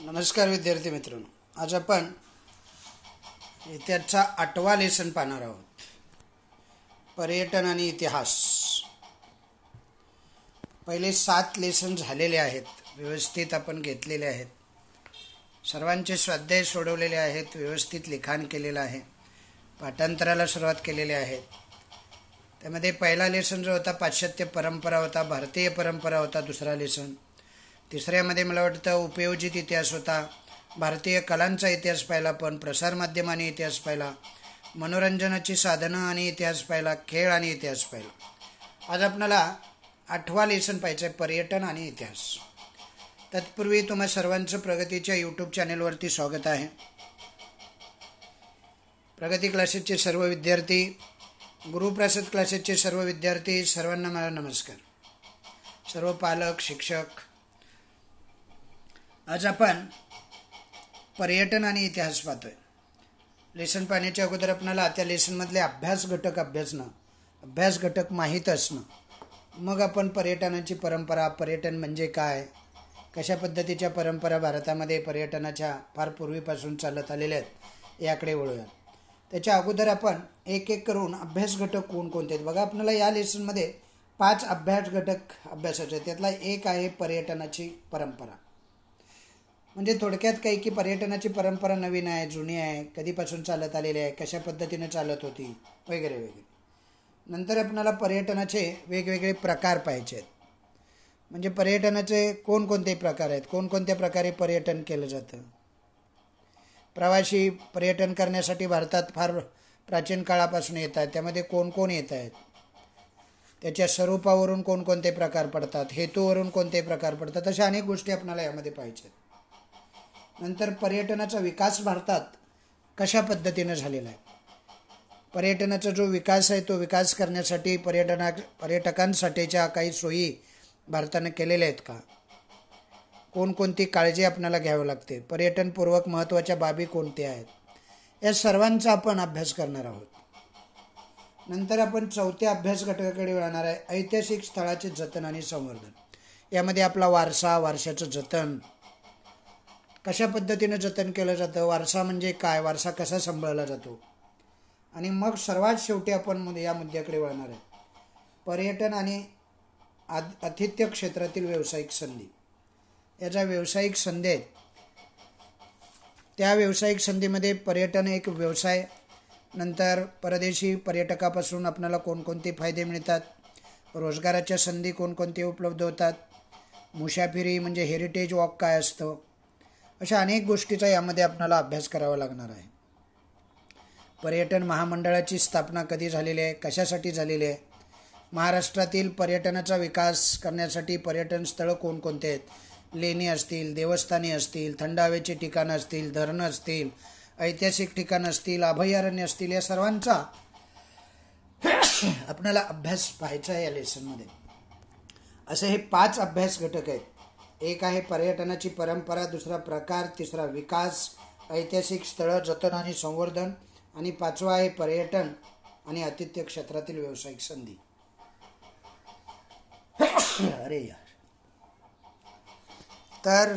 नमस्कार विद्यार्थी मित्रांनो, आज आपण इतिहासाचा 8वा लेसन पाहणार आहोत. पर्यटन आणि इतिहास. पहिले 7 लेसन झालेले आहेत, व्यवस्थित आपण घेतलेले आहेत. सर्वांचे स्वाध्याय सोडवलेले आहेत, व्यवस्थित लिखाण केलेलं आहे, पाठांतराला सुरुवात केलेली आहे. त्यामध्ये पहिला लेसन जो होता पाश्चात्य परंपरा होता, भारतीय परंपरा होता. दुसरा लेसन. तिसऱ्यामध्ये मला वाटतं उपयोजित इतिहास होता, भारतीय कलांचा इतिहास पाहिला, पण प्रसारमाध्यमांनी इतिहास पाहिला, मनोरंजनाची साधनं आणि इतिहास पाहिला, खेळ आणि इतिहास पाहिला. आज आपल्याला 8वा लेसन पाहायचं आहे, पर्यटन आणि इतिहास. तत्पूर्वी तुम्हा सर्वांचं प्रगतीच्या यूट्यूब चॅनेलवरती स्वागत आहे. प्रगती क्लासेसचे सर्व विद्यार्थी, गुरुप्रसाद क्लासेसचे सर्व विद्यार्थी, सर्वांना माझा नमस्कार. सर्व पालक, शिक्षक. आज आपण पर्यटन आणि इतिहास पाहतोय. लेसन पाहण्याच्या अगोदर आपल्याला त्या लेसनमधले अभ्यास घटक माहीत असणं, मग आपण पर्यटनाची परंपरा, पर्यटन म्हणजे काय, कशा पद्धतीच्या परंपरा भारतामध्ये पर्यटनाच्या फार पूर्वीपासून चालत आलेल्या आहेत, याकडे वळूया. त्याच्या अगोदर आपण एक एक करून अभ्यास घटक कोणकोणते आहेत बघा. आपल्याला या लेसनमध्ये 5 अभ्यास घटक अभ्यासाचे आहेत. त्यातला एक आहे पर्यटनाची परंपरा. म्हणजे थोडक्यात काही की पर्यटनाची परंपरा नवीन आहे, जुनी आहे, कधीपासून चालत आलेली आहे, कशा पद्धतीने चालत होती, वगैरे वगैरे. नंतर आपल्याला पर्यटनाचे वेगवेगळे प्रकार पाहायचे आहेत. म्हणजे पर्यटनाचे कोणकोणते प्रकार आहेत, कोणकोणत्या प्रकारे पर्यटन केलं जातं. प्रवासी पर्यटन करण्यासाठी भारतात फार प्राचीन काळापासून येत आहेत. त्यामध्ये कोण कोण येत आहेत, त्याच्या स्वरूपावरून कोणकोणते प्रकार पडतात, हेतूवरून कोणते प्रकार पडतात, अशा अनेक गोष्टी आपल्याला यामध्ये पाहिजेत. नंतर पर्यटनाचा विकास भारतात कशा पद्धतीनं झालेला आहे. पर्यटनाचा जो विकास आहे तो विकास करण्यासाठी पर्यटकांसाठीच्या काही सोयी भारतानं केलेल्या आहेत का, कोणकोणती काळजी आपल्याला घ्यावी लागते, पर्यटनपूर्वक महत्त्वाच्या बाबी कोणत्या आहेत, या सर्वांचा आपण अभ्यास करणार आहोत. नंतर आपण 4थ्या अभ्यास घटकाकडे वळणार आहे, ऐतिहासिक स्थळाचे जतन आणि संवर्धन. यामध्ये आपला वारशाचं जतन, कशा पद्धतीनं जतन केलं जातं, वारसा म्हणजे काय, वारसा कसा सांभाळला जातो. आणि मग सर्वात शेवटी आपण या मुद्द्याकडे वळणार आहे, पर्यटन आणि आतिथ्य क्षेत्रातील व्यावसायिक संधी. याचा व्यावसायिक संधी आहेत, त्या व्यावसायिक संधीमध्ये पर्यटन एक व्यवसाय. नंतर परदेशी पर्यटकापासून आपल्याला कोणकोणते फायदे मिळतात, रोजगाराच्या संधी कोणकोणते उपलब्ध होतात, मुसाफिरी म्हणजे हेरिटेज वॉक काय असतं, अशा अनेक गोष्टीचा यामध्ये आपल्याला अभ्यास करावा लागणार आहे. पर्यटन महामंडळाची स्थापना कधी झालेली आहे, कशासाठी झालेली आहे, महाराष्ट्रातील पर्यटनाचा विकास करण्यासाठी पर्यटन स्थळं कोणकोणते आहेत, लेणी असतील, देवस्थाने असतील, थंड हवेची ठिकाणं असतील, धरणं असतील, ऐतिहासिक ठिकाणं असतील, अभयारण्य असतील, या सर्वांचा आपल्याला अभ्यास पाहायचा आहे या लेसनमध्ये. असे हे 5 अभ्यास घटक आहेत. एक आहे पर्यटनाची परंपरा, दुसरा प्रकार, तिसरा विकास, ऐतिहासिक स्थळं, जतन आणि संवर्धन, आणि 5वा आहे पर्यटन आणि आतिथ्य क्षेत्रातील व्यावसायिक संधी. अरे यार. तर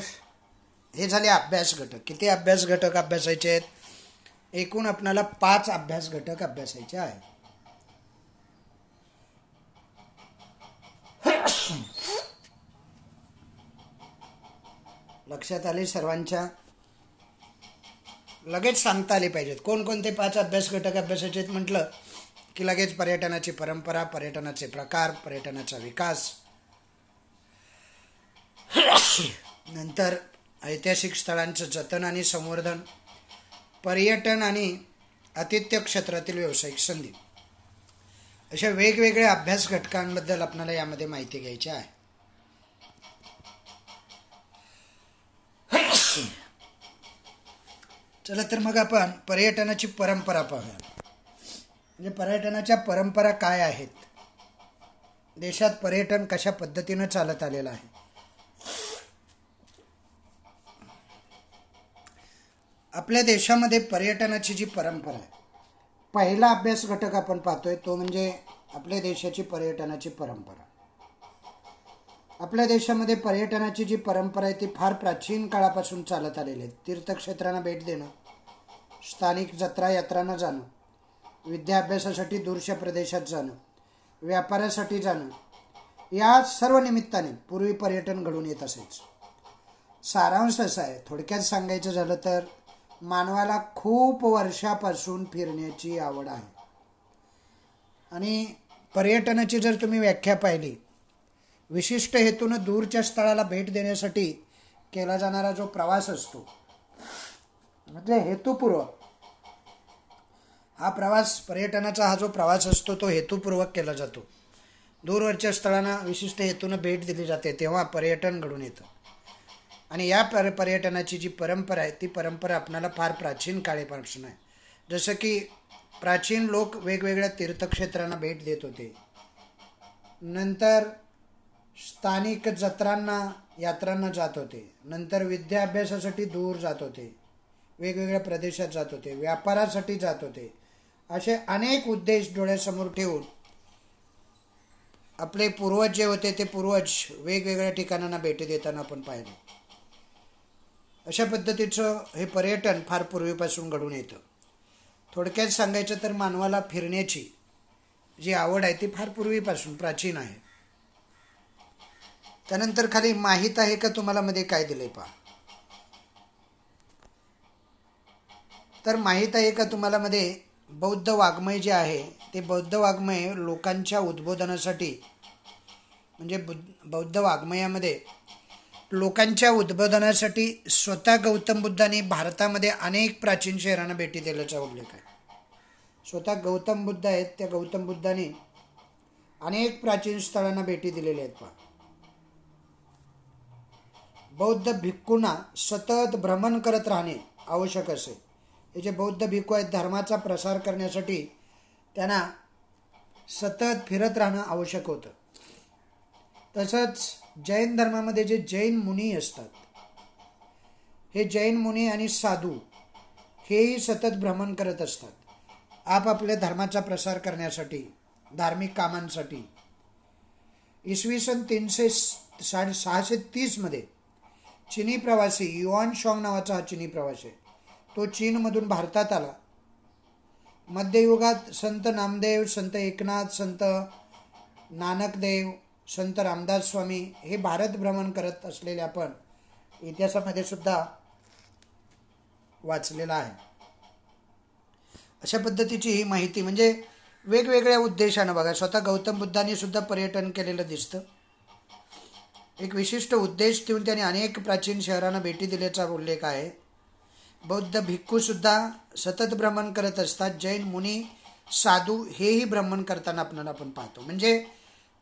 हे झाले अभ्यास घटक. किती अभ्यास घटक अभ्यासायचे आहेत? एकूण आपल्याला 5 अभ्यास घटक अभ्यासायचे आहेत. लक्षात आले सर्वांच्या? लगेच सांगता आले पाहिजेत. कोणकोणते 5 अभ्यास घटक अभ्यासाचे आहेत म्हटलं की लगेच पर्यटनाची परंपरा, पर्यटनाचे प्रकार, पर्यटनाचा विकास, नंतर ऐतिहासिक स्थळांचं जतन आणि संवर्धन, पर्यटन आणि आतिथ्य क्षेत्रातील व्यावसायिक संधी, अशा वेगवेगळ्या अभ्यास घटकांबद्दल आपल्याला यामध्ये माहिती घ्यायची आहे. चला तर मग आपण पर्यटनाची परंपरा पाहूया. म्हणजे पर्यटनाच्या परंपरा काय आहेत, देशात पर्यटन कशा पद्धतीनं चालत आलेलं आहे. आपल्या देशामध्ये पर्यटनाची जी परंपरा आहे, पहिला अभ्यास घटक आपण पाहतोय तो म्हणजे आपल्या देशाची पर्यटनाची परंपरा. आपल्या देशामध्ये पर्यटनाची जी परंपरा आहे ती फार प्राचीन काळापासून चालत आलेली आहे. तीर्थक्षेत्रांना भेट देणं, स्थानिक जत्रा यात्रांना जाणं, विद्याभ्यासासाठी दूरच्या प्रदेशात जाणं, व्यापारासाठी जाणं, या सर्व निमित्ताने पूर्वी पर्यटन घडून येत असेच. सारांश असा आहे, थोडक्यात सांगायचं झालं तर मानवाला खूप वर्षापासून फिरण्याची आवड आहे. आणि पर्यटनाची जर तुम्ही व्याख्या पाहिली, विशिष्ट हेतूनं दूरच्या स्थळाला भेट देण्यासाठी केला जाणारा जो प्रवास असतो, म्हणजे हेतुपूर्वक हा प्रवास, पर्यटनाचा हा जो प्रवास असतो तो हेतुपूर्वक केला जातो. दूरवरच्या स्थळांना विशिष्ट हेतूनं भेट दिली जाते, तेव्हा पर्यटन घडून येतं. आणि या पर्यटनाची जी परंपरा आहे ती परंपरा आपल्याला फार प्राचीन काळापासून आहे. जसं की प्राचीन लोक वेगवेगळ्या तीर्थक्षेत्रांना भेट देत होते, नंतर स्थानिक जत्रांना यात्रांना जात होते, नंतर विद्याभ्यासासाठी दूर जात होते, वेगवेगळ्या प्रदेशात जात होते, व्यापारासाठी जात होते. असे अनेक उद्देश डोळ्यासमोर ठेवून आपले पूर्वज जे होते ते पूर्वज वेगवेगळ्या ठिकाणांना भेटी देताना आपण पाहिलं. अशा पद्धतीचं हे पर्यटन फार पूर्वीपासून घडून येतं. थोडक्यात सांगायचं तर मानवाला फिरण्याची जी आवड आहे ती फार पूर्वीपासून प्राचीन आहे. त्यानंतर खाली माहीत आहे का तुम्हाला मध्ये काय दिलंय पहा. तर माहीत आहे का तुम्हाला मध्ये बौद्ध वाङ्मय जे आहे ते बौद्ध वाङ्मय लोकांच्या उद्बोधनासाठी, म्हणजे बौद्ध वाङ्मयामध्ये लोकांच्या उद्बोधनासाठी स्वतः गौतम बुद्धांनी भारतामध्ये अनेक प्राचीन शहरांना भेटी दिल्याचा उल्लेख आहे. स्वतः गौतम बुद्ध आहेत, त्या गौतम बुद्धांनी अनेक प्राचीन स्थळांना भेटी दिलेल्या आहेत पहा. बौद्ध भिक्खूंना सतत भ्रमण करत राहणे आवश्यक असे. हे जे बौद्ध भिक्खू आहेत, धर्माचा प्रसार करण्यासाठी त्यांना सतत फिरत राहणं आवश्यक होतं. तसंच जैन धर्मामध्ये जे जैन मुनी असतात, हे जैन मुनी आणि साधू हेही सतत भ्रमण करत असतात आपापल्या धर्माचा प्रसार करण्यासाठी, धार्मिक कामांसाठी. इसवी सन 630 मध्ये चिनी प्रवासी युआन शॉंग नावाचा हा चिनी प्रवासी आहे, तो चीनमधून भारतात आला. मध्ययुगात संत नामदेव, संत एकनाथ, संत नानकदेव, संत रामदास स्वामी हे भारत भ्रमण करत असलेले आपण इतिहासामध्ये सुद्धा वाचलेला आहे. अशा पद्धतीची ही माहिती, म्हणजे वेगवेगळ्या उद्देशानं बघा, स्वतः गौतम बुद्धांनी सुद्धा पर्यटन केलेलं दिसतं. एक विशिष्ट उद्देश ठेवून त्यांनी अनेक प्राचीन शहरांना भेटी दिल्याचा उल्लेख आहे. बौद्ध भिक्खूसुद्धा सतत भ्रमण करत असतात. जैन मुनी, साधू हेही भ्रमण करताना आपल्याला आपण पाहतो. म्हणजे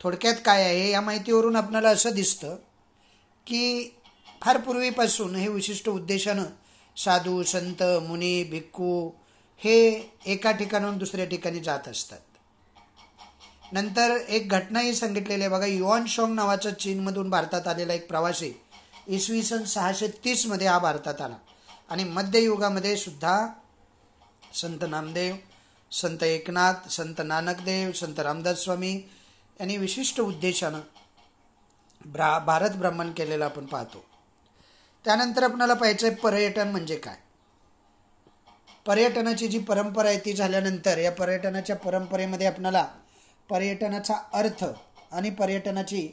थोडक्यात काय आहे, या माहितीवरून आपल्याला असं दिसतं की फार पूर्वीपासून हे विशिष्ट उद्देशानं साधू, संत, मुनी, भिक्खू हे एका ठिकाणाहून दुसऱ्या ठिकाणी जात असतात. नंतर एक घटनाही सांगितलेली आहे बघा. युआन शॉंग नावाचा चीनमधून भारतात आलेला एक प्रवासी इसवी सन 630 मध्ये हा भारतात आला. आणि मध्ययुगामध्ये सुद्धा संत नामदेव, संत एकनाथ, संत नानकदेव, संत रामदास स्वामी यांनी विशिष्ट उद्देशानं भारत भ्रमण केलेलं आपण पाहतो. त्यानंतर आपल्याला पाहायचं आहे पर्यटन म्हणजे काय. पर्यटनाची जी परंपरा आहे ती झाल्यानंतर या पर्यटनाच्या परंपरेमध्ये आपल्याला पर्यटनाचा अर्थ आणि पर्यटनाची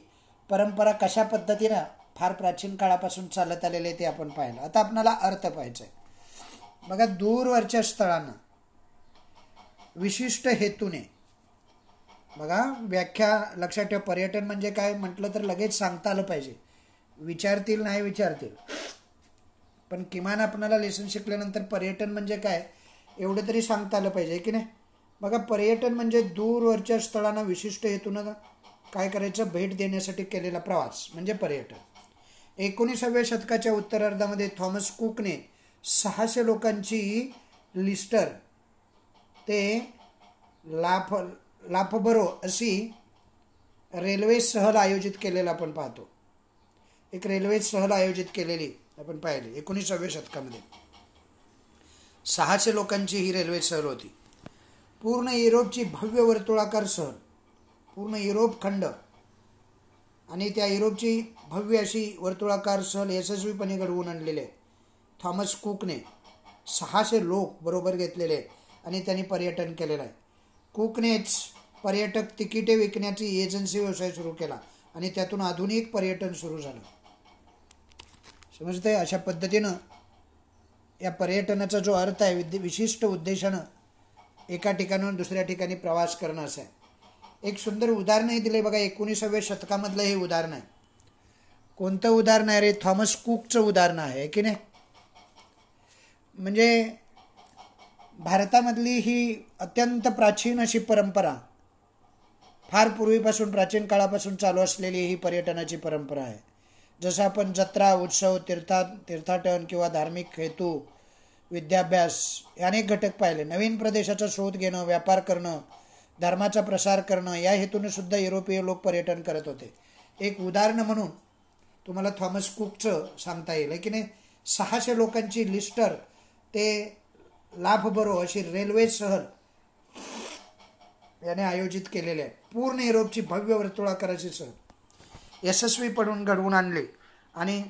परंपरा कशा पद्धतीनं फार प्राचीन काळापासून चालत आलेले आहे ते आपण पाहिलं. आता आपल्याला अर्थ पाहायचा आहे बघा. दूरवरच्या स्थळांना विशिष्ट हेतूने बघा, व्याख्या लक्षात ठेवा. पर्यटन म्हणजे काय म्हटलं तर लगेच सांगता आलं पाहिजे. विचारतील नाही विचारतील, पण किमान आपल्याला लेसन शिकल्यानंतर पर्यटन म्हणजे काय एवढं तरी सांगता आलं पाहिजे की नाही. बघा, पर्यटन म्हणजे दूरवरच्या स्थळांना विशिष्ट हेतूनं काय करायचं, भेट देण्यासाठी केलेला प्रवास म्हणजे पर्यटन. 19व्या शतकाच्या उत्तरार्धामध्ये थॉमस कुकने 600 लोकांची लिस्टर ते लाफबरो अशी रेल्वे सहल आयोजित केलेला आपण पाहतो. एक रेल्वे सहल आयोजित केलेली आपण पाहिली 19व्या शतकामध्ये. 600 लोकांची ही रेल्वे सहल होती. पूर्ण युरोपची भव्य वर्तुळाकार सहल, पूर्ण युरोप खंड आणि त्या युरोपची भव्य अशी वर्तुळाकार सहल यशस्वीपणे घडवून आणलेली आहे. थॉमस कुकने 600 लोक बरोबर घेतलेले आहेत आणि त्यांनी पर्यटन केलेलं आहे. कुकनेच पर्यटक तिकिटे विकण्याची एजन्सी व्यवसाय सुरू केला आणि त्यातून आधुनिक पर्यटन सुरू झालं. समजतंय? अशा पद्धतीनं या पर्यटनाचा जो अर्थ आहे विशिष्ट उद्देशानं एका ठिकाणाहून दुसऱ्या ठिकाणी प्रवास करणं असं आहे. एक सुंदर उदाहरणही दिले बघा. 19व्या शतकामधलं हे उदाहरण आहे. कोणतं उदाहरण आहे रे? थॉमस कुकचं उदाहरण आहे की नाही. म्हणजे भारतामधली ही अत्यंत प्राचीन अशी परंपरा, फार पूर्वीपासून प्राचीन काळापासून चालू असलेली ही पर्यटनाची परंपरा आहे. जसं आपण जत्रा, उत्सव, तीर्थाटन किंवा धार्मिक हेतू, विद्याभ्यास हे अनेक घटक पाहिले. नवीन प्रदेशाचा शोध घेणं, व्यापार करणं, धर्माचा प्रसार करणं या हेतूने सुद्धा युरोपीय लोक पर्यटन करत होते. एक उदाहरण म्हणून तुम्हाला थॉमस कुकचं सांगता येईल की नाही. 600 लोकांची लिस्टर ते लाफबरो अशी रेल्वे सहल याने आयोजित केलेले आहे. पूर्ण युरोपची भव्य वर्तुळाकाराची सहल यशस्वीपणे घडवून आणली आणि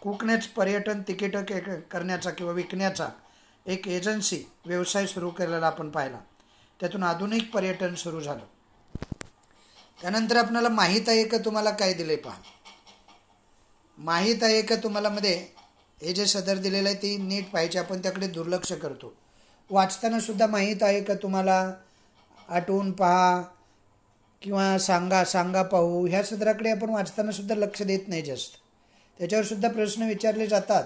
कुकनेच पर्यटन तिकीटं करण्याचा किंवा विकण्याचा एक एजन्सी व्यवसाय सुरू केलेला आपण पाहिला. त्यातून आधुनिक पर्यटन सुरू झालं. त्यानंतर आपल्याला माहीत आहे का तुम्हाला काय दिले पहा. माहीत आहे का तुम्हाला मध्ये हे जे सदर दिलेलं आहे ती नीट पाहिजे. आपण त्याकडे दुर्लक्ष करतो. वाचताना सुद्धा माहीत आहे का तुम्हाला, आठवून पहा किंवा सांगा पाहू ह्या सदराकडे आपण वाचताना सुद्धा लक्ष देत नाही जास्त. त्याच्यावर सुद्धा प्रश्न विचारले जातात.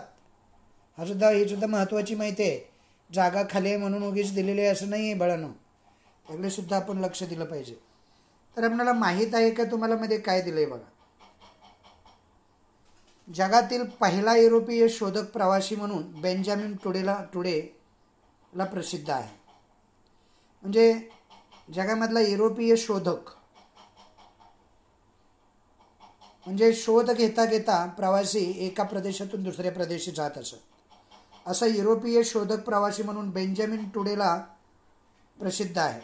ही सुद्धा महत्त्वाची माहिती आहे. जागा खाली आहे म्हणून उगीच दिलेली आहे असं नाही आहे बाळांनो. त्याकडे सुद्धा आपण लक्ष दिलं पाहिजे. तर आपल्याला माहीत आहे का तुम्हाला मध्ये काय दिलं आहे बघा. जगातील पहिला युरोपीय शोधक प्रवासी म्हणून बेंजामिन टुडेला प्रसिद्ध आहे. म्हणजे जगामधला युरोपीय शोधक म्हणजे शोध घेता घेता प्रवासी एका प्रदेशातून दुसऱ्या प्रदेशी जात असत. असा युरोपीय शोधक प्रवासी म्हणून बेंजामिन टुडेला प्रसिद्ध आहे.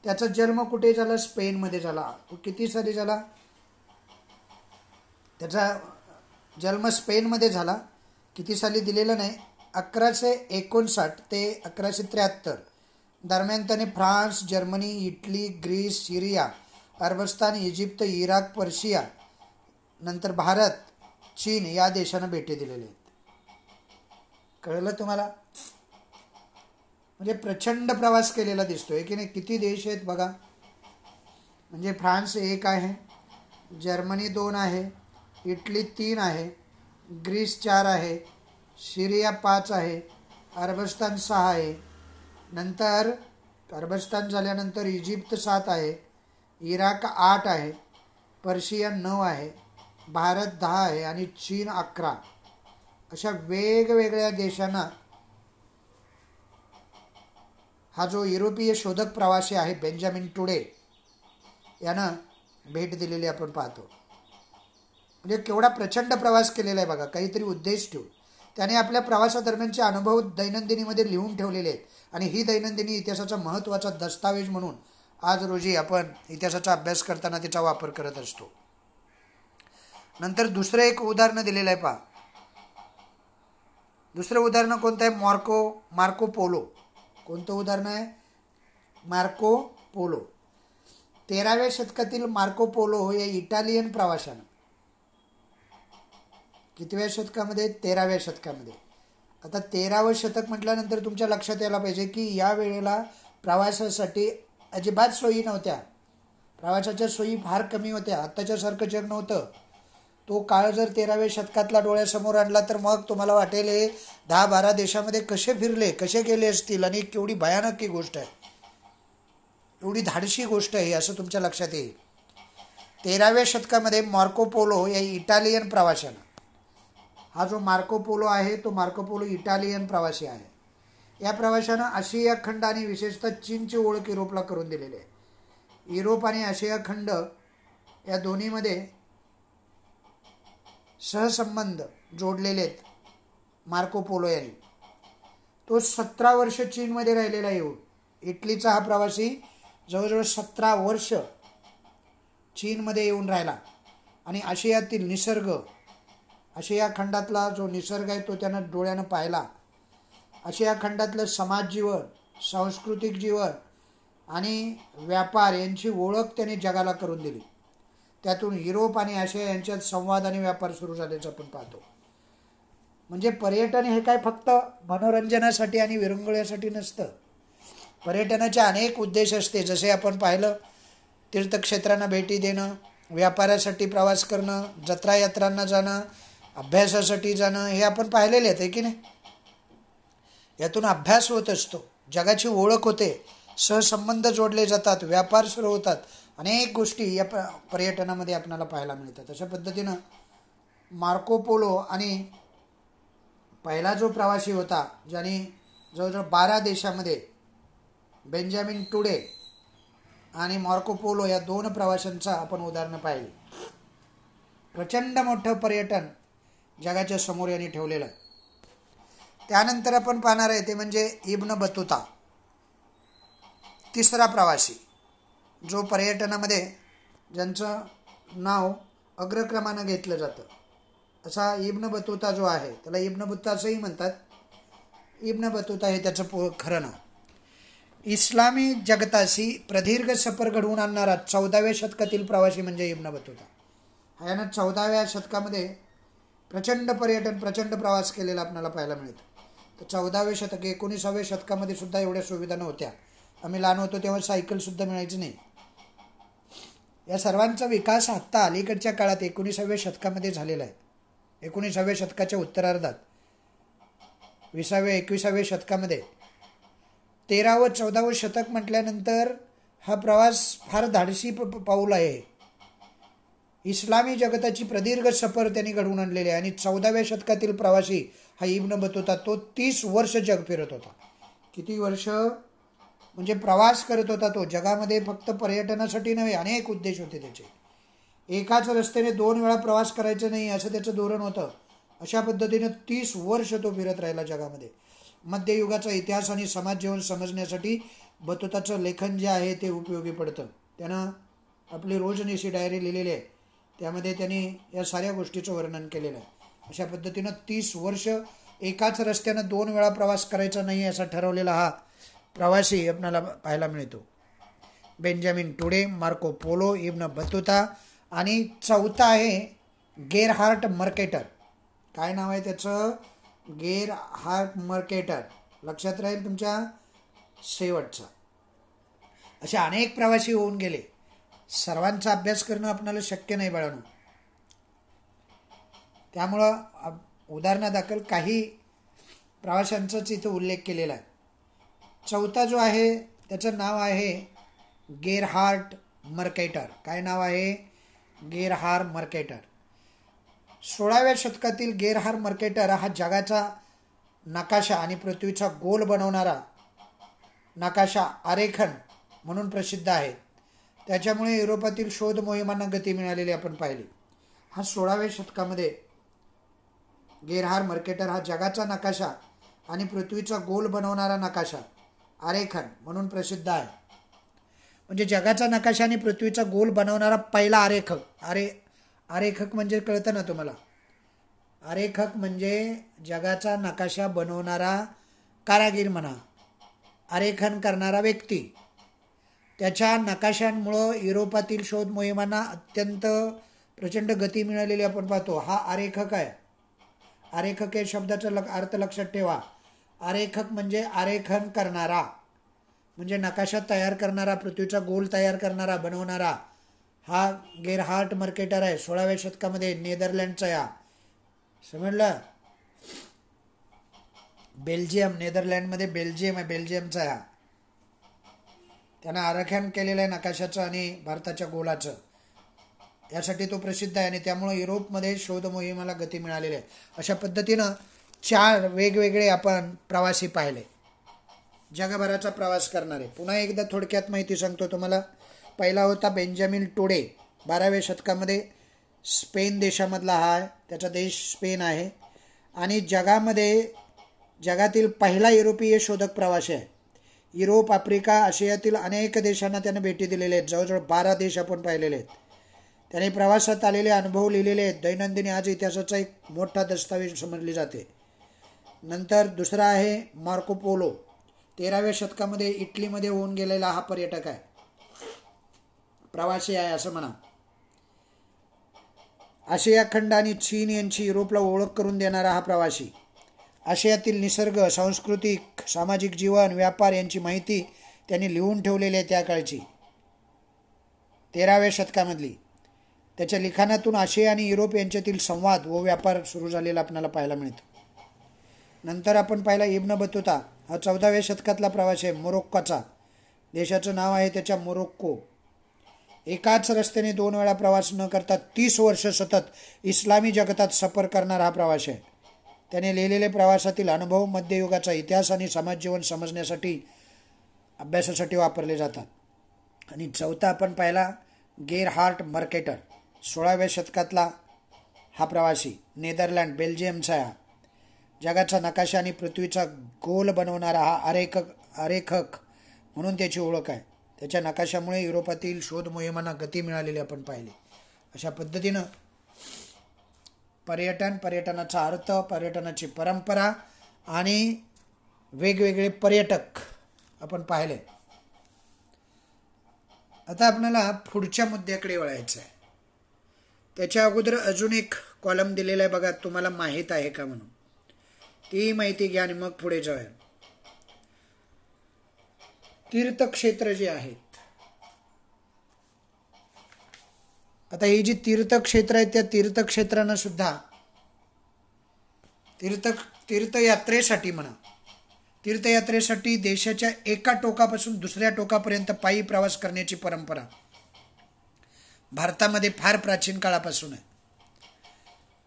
त्याचा जन्म कुठे झाला? स्पेनमध्ये झाला. तो किती साली झाला? त्याचा जन्म स्पेनमध्ये झाला. किती साली दिलेलं नाही. 1159 ते 1173 दरम्यान त्याने फ्रान्स, जर्मनी, इटली, ग्रीस, सिरिया, अरबस्तान, इजिप्त, इराक, पर्शिया, नंतर भारत, चीन या देशांना भेटी दिलेल्या आहेत. कळलं तुम्हाला? म्हणजे प्रचंड प्रवास केलेला दिसतोय की नाही. किती देश आहेत बघा. म्हणजे फ्रान्स 1 आहे, जर्मनी 2 आहे, इटली 3 आहे, ग्रीस 4 आहे, सिरिया 5 आहे, अरबस्तान 6 आहे, नंतर अरबस्तान झाल्यानंतर इजिप्त 7 आहे, इराक 8 आहे, पर्शिया 9 आहे, भारत 10 आहे आणि चीन 11. अशा वेगवेगळ्या देशांना हा जो युरोपीय शोधक प्रवासी आहे बेंजामिन टुडे यानं भेट दिलेली आपण पाहतो. म्हणजे केवढा प्रचंड प्रवास केलेला आहे बघा. काहीतरी उद्देश ठेवून त्याने आपल्या प्रवासादरम्यानचे अनुभव दैनंदिनीमध्ये लिहून ठेवलेले आहेत आणि ही दैनंदिनी इतिहासाचा महत्त्वाचा दस्तावेज म्हणून आज रोजी आपण इतिहासाचा अभ्यास करताना त्याचा वापर करत असतो. नंतर दुसरं एक उदाहरण दिलेलं आहे पहा. दुसरं उदाहरण कोणतं आहे? Marco Polo. कोणतं उदाहरण आहे? Marco Polo. 13व्या शतकातील मार्को पोलो या इटालियन प्रवाशानं, कितव्या शतकामध्ये? 13व्या शतकामध्ये. आता 13वं शतक म्हटल्यानंतर तुमच्या लक्षात यायला पाहिजे की या वेळेला प्रवासासाठी अजिबात सोयी नव्हत्या. प्रवासाच्या सोयी फार कमी होत्या. आत्ताच्यासारखं जग नव्हतं. तो काळ जर 13व्या शतकातला डोळ्यासमोर आणला तर मग तुम्हाला वाटेल हे 10-12 देशामध्ये कसे फिरले, कसे गेले असतील आणि केवढी भयानक ही गोष्ट आहे, एवढी धाडशी गोष्ट आहे असं तुमच्या लक्षात येईल. 13व्या शतकामध्ये मार्को पोलो या इटालियन प्रवाशानं, हा जो मार्को पोलो आहे तो मार्को पोलो इटालियन प्रवासी आहे. या प्रवाशानं आशिया खंड आणि विशेषतः चीनची ओळख युरोपला करून दिलेली आहे. युरोप आणि आशिया खंड या दोन्हीमध्ये सहसंबंध जोडलेले आहेत मार्को पोलो यांनी. तो 17 वर्ष चीनमध्ये राहिलेला येऊन. इटलीचा हा प्रवासी जवळजवळ 17 वर्ष चीनमध्ये येऊन राहिला आणि आशियातील निसर्ग, आशिया खंडातला जो निसर्ग आहे तो त्यानं डोळ्यानं पाहिला. आशिया खंडातलं समाज जीवन, सांस्कृतिक जीवन आणि व्यापार यांची ओळख त्याने जगाला करून दिली. त्यातून युरोप आणि आशिया यांच्यात संवाद आणि व्यापार सुरू झाल्याचं आपण पाहतो. म्हणजे पर्यटन हे काय फक्त मनोरंजनासाठी आणि विरंगुळ्यासाठी नसतं. पर्यटनाचे अनेक उद्देश असते. जसे आपण पाहिलं, तीर्थक्षेत्रांना भेटी देणं, व्यापारासाठी प्रवास करणं, जत्रा यात्रांना जाणं, अभ्यासासाठी जाणं, हे आपण पाहिलेले आहेत, आहे की नाही. यातून अभ्यास होत असतो, जगाची ओळख होते, सहसंबंध जोडले जातात, व्यापार सुरू होतात. अनेक गोष्टी या पर्यटनामध्ये आपल्याला पाहायला मिळतात. अशा पद्धतीनं मार्को पोलो आणि पहिला जो प्रवासी होता ज्याने जवळजवळ 12 देशामध्ये, बेंजामिन टुडे आणि मार्को पोलो या 2 प्रवाशांचा आपण उदाहरणं पाहिली. प्रचंड मोठं पर्यटन जगाच्या समोर यांनी ठेवलेलं आहे. त्यानंतर आपण पाहणार आहे ते म्हणजे इब्न बतूता, तिसरा प्रवासी, जो पर्यटनामध्ये ज्यांचं नाव अग्रक्रमानं घेतलं जातं. असा इब्न बतूता जो आहे त्याला इब्न बतूता असंही म्हणतात. इब्न बतूता हे त्याचं खरं नाव. इस्लामी जगताशी प्रदीर्घ सफर घडवून आणणारा 14व्या शतकातील प्रवासी म्हणजे इब्न बतूता. यानं 14व्या शतकामध्ये प्रचंड पर्यटन, प्रचंड प्रवास केलेला आपल्याला पाहायला मिळतं. तर 14वे शतक, 19व्या शतकामध्ये सुद्धा एवढ्या सुविधा नव्हत्या. आम्ही लहान होतो तेव्हा सायकलसुद्धा मिळायची नाही. या सर्वांचा विकास आत्ता अलीकडच्या काळात 19व्या शतकामध्ये झालेला आहे. 19व्या शतकाच्या उत्तरार्धात 20व्या 21व्या शतकामध्ये 13व 14वं शतक म्हटल्यानंतर हा प्रवास फार धाडसी पाऊल आहे. इस्लामी जगताची प्रदीर्घ सफर त्यांनी घडवून आणलेली आहे. आणि 14व्या शतकातील प्रवासी हा इब्न बतूता, तो 30 वर्ष जग फिरत होता. किती वर्ष म्हणजे प्रवास करत होता तो. जगामध्ये फक्त पर्यटनासाठी नव्हे, अनेक उद्देश होते त्याचे. एकाच रस्त्याने 2 वेळा प्रवास करायचं नाही असं त्याचं धोरण होतं. अशा पद्धतीने 30 वर्ष तो फिरत राहिला जगामध्ये. मध्ययुगाचा इतिहास आणि समाज जीवन समजण्यासाठी बतूताचं लेखन जे आहे ते उपयोगी पडतं. त्यानं आपली रोजनिशी डायरी लिहिलेली आहे, त्यामध्ये त्यांनी या साऱ्या गोष्टीचं वर्णन केलेलं आहे. अशा पद्धतीनं 30 वर्ष एकाच रस्त्यानं 2 वेळा प्रवास करायचा नाही असा ठरवलेला हा प्रवासी आपल्याला पाहायला मिळतो. Benjamin today, Marco Polo, Ibn Battuta आणि चौथा आहे गेरहार्ट मर्केटर. काय नाव आहे त्याचं? Gerhard Mercator. लक्षात राहील तुमच्या शेवटचा. असे अनेक प्रवासी होऊन गेले. सर्वांचा अभ्यास करणं आपल्याला शक्य नाही बाळांनो. त्यामुळं उदाहरणादाखल काही प्रवाशांचाच इथं उल्लेख केलेला आहे. चौथा जो आहे त्याचं नाव आहे गेरहार्ट मर्केटर. काय नाव आहे? Gerhard Mercator. 16व्या शतकातील गेरहार्ट मर्केटर हा जगाचा नकाशा आणि पृथ्वीचा गोल बनवणारा नकाशा आरेखन म्हणून प्रसिद्ध आहे. त्याच्यामुळे युरोपातील शोध मोहिमांना गती मिळालेली आपण पाहिली. हा 16व्या शतकामध्ये गेरहार्ट मर्केटर हा जगाचा नकाशा आणि पृथ्वीचा गोल बनवणारा नकाशा आरेखन म्हणून प्रसिद्ध आहे. म्हणजे जगाचा नकाशा आणि पृथ्वीचा गोल बनवणारा पहिला आरेखक. आरेखक म्हणजे कळतं ना तुम्हाला? आरेखक म्हणजे जगाचा नकाशा बनवणारा कारागीर म्हणा, आरेखन करणारा व्यक्ती. त्याच्या नकाशांमुळं युरोपातील शोध मोहिमांना अत्यंत प्रचंड गती मिळालेली आपण पाहतो. हा आरेखक आहे. आरेखक या शब्दाचा अर्थ लक्षात ठेवा. आरेखक म्हणजे आरेखन करणारा, म्हणजे नकाशा तयार करणारा, पृथ्वीचा गोल तयार करणारा, बनवणारा हा गेरहार्ट मर्केटर आहे. 16व्या शतकामध्ये नेदरलँडचा या. समजलं? बेल्जियम, नेदरलँडमध्ये बेल्जियम आहे, बेल्जियमचा या. त्यानं आरेखन केलेलं आहे नकाशाचं आणि भारताच्या गोलाचं. यासाठी तो प्रसिद्ध आहे आणि त्यामुळे युरोपमध्ये शोध मोहिमेला गती मिळालेली आहे. अशा पद्धतीनं 4 वेगवेगळे आपण प्रवासी पाहिले, जगभराचा प्रवास करणारे. पुन्हा एकदा थोडक्यात माहिती सांगतो तुम्हाला. पहिला होता बेंजामिन टुडे, 12व्या शतकामध्ये स्पेन देशामधला हा आहे. त्याचा देश स्पेन आहे आणि जगातील पहिला युरोपीय शोधक प्रवासी आहे. युरोप, आफ्रिका, आशियातील अनेक देशांना त्यानं भेटी दिलेल्या आहेत. जवळजवळ 12 देश आपण पाहिलेले आहेत. त्याने प्रवासात आलेले अनुभव लिहिलेले आहेत. दैनंदिनी आज इतिहासाचा एक मोठा दस्तावेज समजली जाते. नंतर दुसरा आहे मार्को पोलो. 13व्या शतकामध्ये इटलीमध्ये होऊन गेलेला हा पर्यटक आहे, प्रवासी आहे असं म्हणा. आशिया खंड आणि चीन यांची युरोपला ओळख करून देणारा हा प्रवासी. आशियातील निसर्ग, सांस्कृतिक, सामाजिक जीवन, व्यापार यांची माहिती त्यांनी लिहून ठेवलेली आहे त्या काळची, 13व्या शतकामधली. त्याच्या लिखाणातून आशिया आणि युरोप यांच्यातील संवाद व व्यापार सुरू झालेला आपल्याला पाहायला मिळतो. नंतर आपण पाहिला इब्न बतूता. हा 14व्या शतकातला प्रवासी आहे, मोरोक्कोचा. देशाचं नाव आहे त्याच्या मोरोक्को. एकाच रस्त्याने 2 वेळा प्रवास न करता 30 वर्ष सतत इस्लामी जगतात सफर करणारा हा प्रवासी आहे. त्याने लिहिलेले प्रवासातील अनुभव मध्ययुगाचा इतिहास आणि समाजजीवन समजण्यासाठी, अभ्यासासाठी वापरले जातात. आणि चौथा आपण पाहिला गेरहार्ट मर्केटर. 16व्या शतकातला हा प्रवासी, नेदरलँड, बेल्जियमचा आहे. जगाचा नकाशा आणि पृथ्वीचा गोल बनवणारा हा आरेखक म्हणून त्याची ओळख आहे. त्याच्या नकाशामुळे युरोपातील शोध मोहिमांना गती मिळालेली आपण पाहिली. अशा पद्धतीनं पर्यटन, पर्यटनाचा अर्थ, पर्यटनाची परंपरा आणि वेगवेगळे पर्यटक आपण पाहिले. आता आपल्याला पुढच्या मुद्द्याकडे वळायचं आहे. त्याच्या अगोदर अजून एक कॉलम दिलेला आहे बघा, तुम्हाला माहीत आहे का म्हणून. ती माहिती घ्या आणि मग पुढे जाऊया. तीर्थक्षेत्र जे आहेत, आता ही जी तीर्थक्षेत्र आहेत त्या तीर्थक्षेत्रांना सुद्धा तीर्थयात्रेसाठी म्हणा, तीर्थयात्रेसाठी देशाच्या एका टोकापासून दुसऱ्या टोकापर्यंत पायी प्रवास करण्याची परंपरा भारतामध्ये फार प्राचीन काळापासून आहे.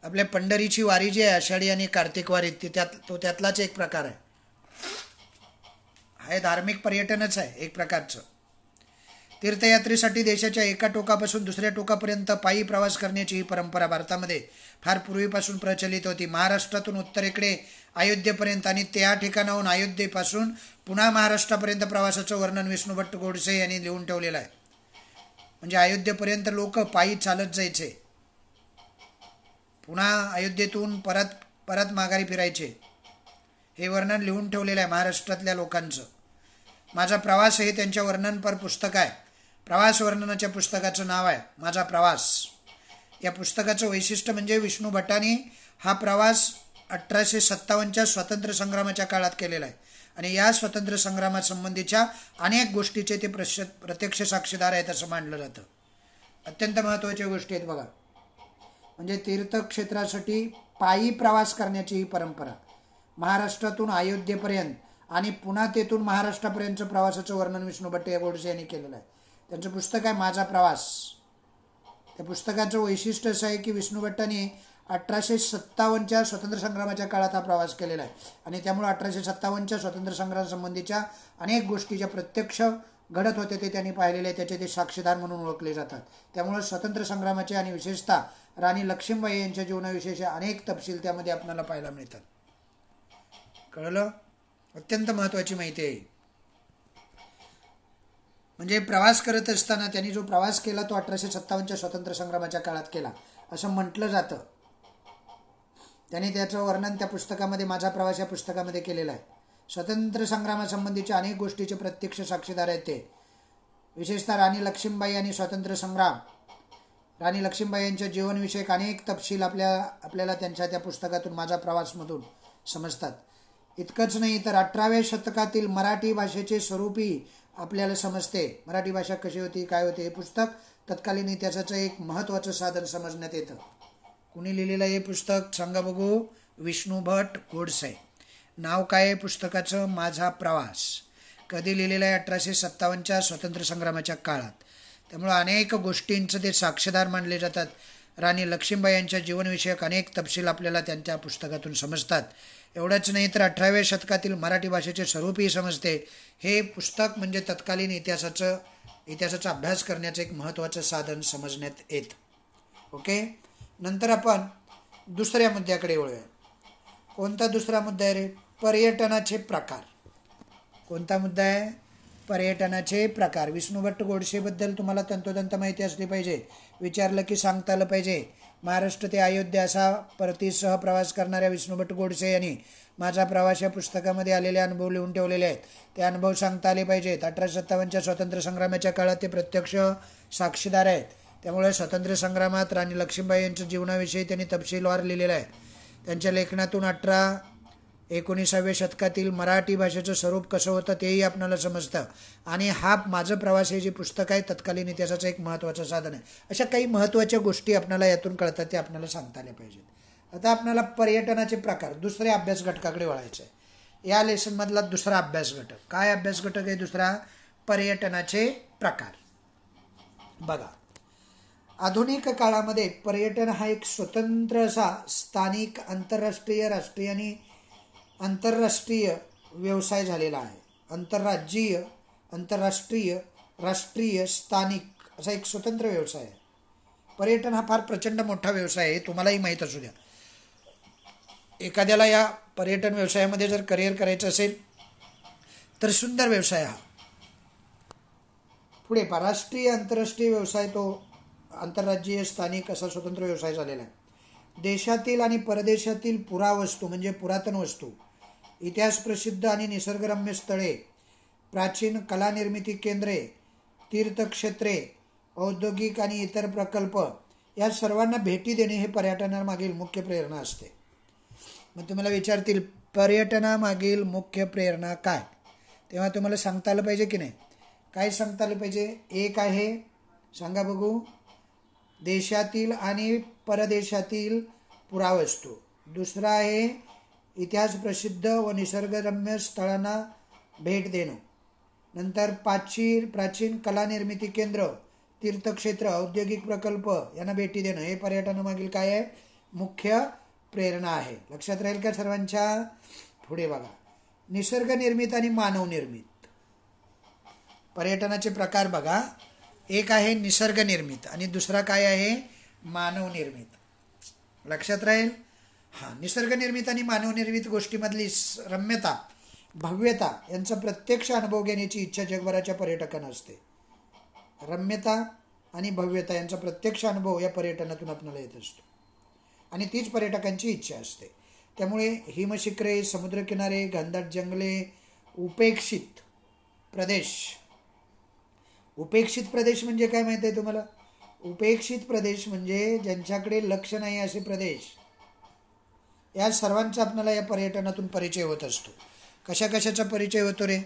आपल्या पंढरीची वारी जी आहे, आषाढी आणि कार्तिक वारी, तो त्यातलाच एक प्रकार आहे. हे धार्मिक पर्यटनच आहे एक प्रकारचं. तीर्थयात्रेसाठी देशाच्या एका टोकापासून दुसऱ्या टोकापर्यंत पायी प्रवास करण्याची ही परंपरा भारतामध्ये फार पूर्वीपासून प्रचलित होती. महाराष्ट्रातून उत्तरेकडे अयोध्येपर्यंत आणि त्या ठिकाणाहून अयोध्येपासून पुन्हा महाराष्ट्रापर्यंत प्रवासाचं वर्णन विष्णू भट्ट गोडसे यांनी लिहून ठेवलेलं आहे. म्हणजे अयोध्येपर्यंत लोक पायी चालत जायचे, पुन्हा अयोध्येतून परत माघारी फिरायचे. हे वर्णन लिहून ठेवलेलं आहे महाराष्ट्रातल्या लोकांचं. माझा प्रवास हे त्यांच्या वर्णनपर पुस्तक आहे. प्रवास वर्णनाच्या पुस्तकाचं नाव आहे माझा प्रवास. या पुस्तकाचं वैशिष्ट्य म्हणजे विष्णू भट्टांनी हा प्रवास 1857च्या स्वातंत्र्य संग्रामाच्या काळात केलेला आहे आणि या स्वातंत्र्य संग्रामासंबंधीच्या अनेक गोष्टीचे ते प्रत्यक्ष साक्षीदार आहेत असं मानलं जातं. अत्यंत महत्त्वाच्या गोष्टी आहेत बघा. म्हणजे तीर्थक्षेत्रासाठी पायी प्रवास करण्याची ही परंपरा महाराष्ट्रातून अयोध्येपर्यंत आणि पुन्हा तेथून महाराष्ट्रापर्यंतचं प्रवासाचं वर्णन विष्णू भट्ट या गोडसे यांनी केलेलं आहे. त्यांचं पुस्तक आहे माझा प्रवास. त्या पुस्तकाचं वैशिष्ट्य असं आहे की विष्णू भट्टांनी 1857च्या स्वातंत्र्य संग्रामाच्या काळात हा प्रवास केलेला आहे आणि त्यामुळे 1857च्या स्वातंत्र्य संग्रामासंबंधीच्या अनेक गोष्टी ज्या प्रत्यक्ष घडत होते ते त्यांनी पाहिलेले आहे, त्याचे ते साक्षीदार म्हणून ओळखले जातात. त्यामुळे स्वातंत्र्य संग्रामाचे आणि विशेषतः राणी लक्ष्मीबाई यांच्या जीवनाविषयीचे अनेक तपशील त्यामध्ये आपल्याला पाहायला मिळतात. कळलं? अत्यंत महत्त्वाची माहिती आहे. म्हणजे प्रवास करत असताना त्यांनी जो प्रवास केला तो 1857च्या स्वातंत्र्य संग्रामाच्या काळात केला असं म्हटलं जातं. त्यांनी त्याचं वर्णन त्या पुस्तकामध्ये माझा प्रवास या पुस्तकामध्ये केलेलं आहे. स्वातंत्र्य संग्रामासंबंधीच्या अनेक गोष्टीचे प्रत्यक्ष साक्षीदार आहेत ते. विशेषतः राणी लक्ष्मीबाई आणि स्वातंत्र्य संग्राम, राणी लक्ष्मीबाई यांच्या जीवनविषयक अनेक तपशील आपल्याला त्यांच्या त्या पुस्तकातून माझा प्रवासमधून समजतात. इतकंच नाही तर 18व्या शतकातील मराठी भाषेचे स्वरूपही आपल्याला समजते. मराठी भाषा कशी होती, काय होते, हे पुस्तक तत्कालीन इतिहासाचं एक महत्त्वाचं साधन समजण्यात येतं. कुणी लिहिलेलं हे पुस्तक सांगा बघू? विष्णू भट्ट गोडसे. नाव काय आहे पुस्तकाचं? माझा प्रवास. कधी लिहिलेलं आहे? 1857च्या स्वातंत्र्य संग्रामाच्या काळात. त्यामुळं अनेक गोष्टींचं ते साक्षीदार मानले जातात. राणी लक्ष्मीबाई यांच्या जीवनविषयक अनेक तपशील आपल्याला त्यांच्या पुस्तकातून समजतात. एवढंच नाही तर 18व्या शतकातील मराठी भाषेचे स्वरूपही समजते. हे पुस्तक म्हणजे तत्कालीन इतिहासाचा अभ्यास करण्याचं एक महत्त्वाचं साधन समजण्यात येतं. ओके. नंतर आपण दुसऱ्या मुद्द्याकडे वळूया. कोणता दुसरा मुद्दा आहे रे? पर्यटनाचे प्रकार. कोणता मुद्दा आहे? पर्यटनाचे प्रकार. विष्णू भट्ट गोडसेबद्दल तुम्हाला तंतोतंत माहिती असली पाहिजे. विचारलं की सांगता आलं पाहिजे. महाराष्ट्र ते अयोध्या असा परतीसह प्रवास करणाऱ्या विष्णू भट्ट गोडसे यांनी माझा प्रवास या पुस्तकामध्ये आलेले अनुभव लिहून ठेवलेले आहेत. ते अनुभव सांगता आले पाहिजेत. 1857च्या स्वातंत्र्य संग्रामाच्या काळात ते प्रत्यक्ष साक्षीदार आहेत. त्यामुळे स्वातंत्र्य संग्रामात राणी लक्ष्मीबाई यांच्या जीवनाविषयी त्यांनी तपशीलवार लिहिलेला आहे. त्यांच्या लेखनातून 19व्या शतकातील मराठी भाषेचं स्वरूप कसं होतं तेही आपल्याला समजतं. आणि हा माझं प्रवास हे जे पुस्तक आहे तत्कालीन इतिहासाचं एक महत्त्वाचं साधन आहे. अशा काही महत्त्वाच्या गोष्टी आपल्याला यातून कळतात, ते आपल्याला सांगता आल्या पाहिजेत. आता आपल्याला पर्यटनाचे प्रकार दुसऱ्या अभ्यास घटकाकडे वळायचं आहे. या लेसनमधला दुसरा अभ्यास घटक काय अभ्यास घटक आहे? दुसरा पर्यटनाचे प्रकार. बघा, आधुनिक काळामध्ये पर्यटन हा एक स्वतंत्र असा स्थानिक, आंतरराष्ट्रीय, राष्ट्रीय आणि आंतरराष्ट्रीय व्यवसाय झालेला आहे. आंतरराज्यीय, आंतरराष्ट्रीय, राष्ट्रीय, स्थानिक असा एक स्वतंत्र व्यवसाय आहे. पर्यटन हा फार प्रचंड मोठा व्यवसाय आहे, तुम्हालाही माहीत असू द्या. एखाद्याला या पर्यटन व्यवसायामध्ये जर करिअर करायचं असेल तर सुंदर व्यवसाय हा. पुढे राष्ट्रीय, आंतरराष्ट्रीय व्यवसाय तो आंतरराज्यीय, स्थानिक असा स्वतंत्र व्यवसाय झालेला आहे. देशातील आणि परदेशातील पुरावस्तू म्हणजे पुरातन वस्तू, इतिहास प्रसिद्ध आणि निसर्गरम्य स्थळे, प्राचीन कलानिर्मिती केंद्रे, तीर्थक्षेत्रे, औद्योगिक आणि इतर प्रकल्प या सर्वांना भेटी देणे हे पर्यटनामागील मुख्य प्रेरणा असते. मग तुम्हाला विचारतील पर्यटनामागील मुख्य प्रेरणा काय, तेव्हा तुम्हाला सांगता आलं पाहिजे की नाही? काय सांगता आलं पाहिजे? एक आहे, सांगा बघू, देशातील आणि परदेशातील पुरावस्तू. दुसरा आहे इतिहास प्रसिद्ध व निसर्गरम्य स्थळांना भेट देणं. नंतर प्राचीन कलानिर्मिती केंद्र, तीर्थक्षेत्र, औद्योगिक प्रकल्प यांना भेटी देणं हे पर्यटनामागील काय आहे? मुख्य प्रेरणा आहे. लक्षात राहील का सर्वांच्या? पुढे बघा, निसर्गनिर्मित आणि मानवनिर्मित पर्यटनाचे प्रकार बघा. एक आहे निसर्गनिर्मित आणि दुसरा काय आहे? मानवनिर्मित. लक्षात राहील? हां, निसर्गनिर्मित आणि मानवनिर्मित गोष्टीमधली रम्यता, भव्यता यांचा प्रत्यक्ष अनुभव घेण्याची इच्छा जगभराच्या पर्यटकांना असते. रम्यता आणि भव्यता यांचा प्रत्यक्ष अनुभव या पर्यटनातून आपल्याला येत असतो आणि तीच पर्यटकांची इच्छा असते. त्यामुळे हिमशिखरे, समुद्रकिनारे, घनदाट जंगले, उपेक्षित प्रदेश. उपेक्षित प्रदेश म्हणजे काय माहिती आहे तुम्हाला? उपेक्षित प्रदेश म्हणजे ज्यांच्याकडे लक्ष नाही असे प्रदेश. या सर्वांचा आपल्याला या पर्यटनातून परिचय होत असतो. कशा कशाचा परिचय होतो रे?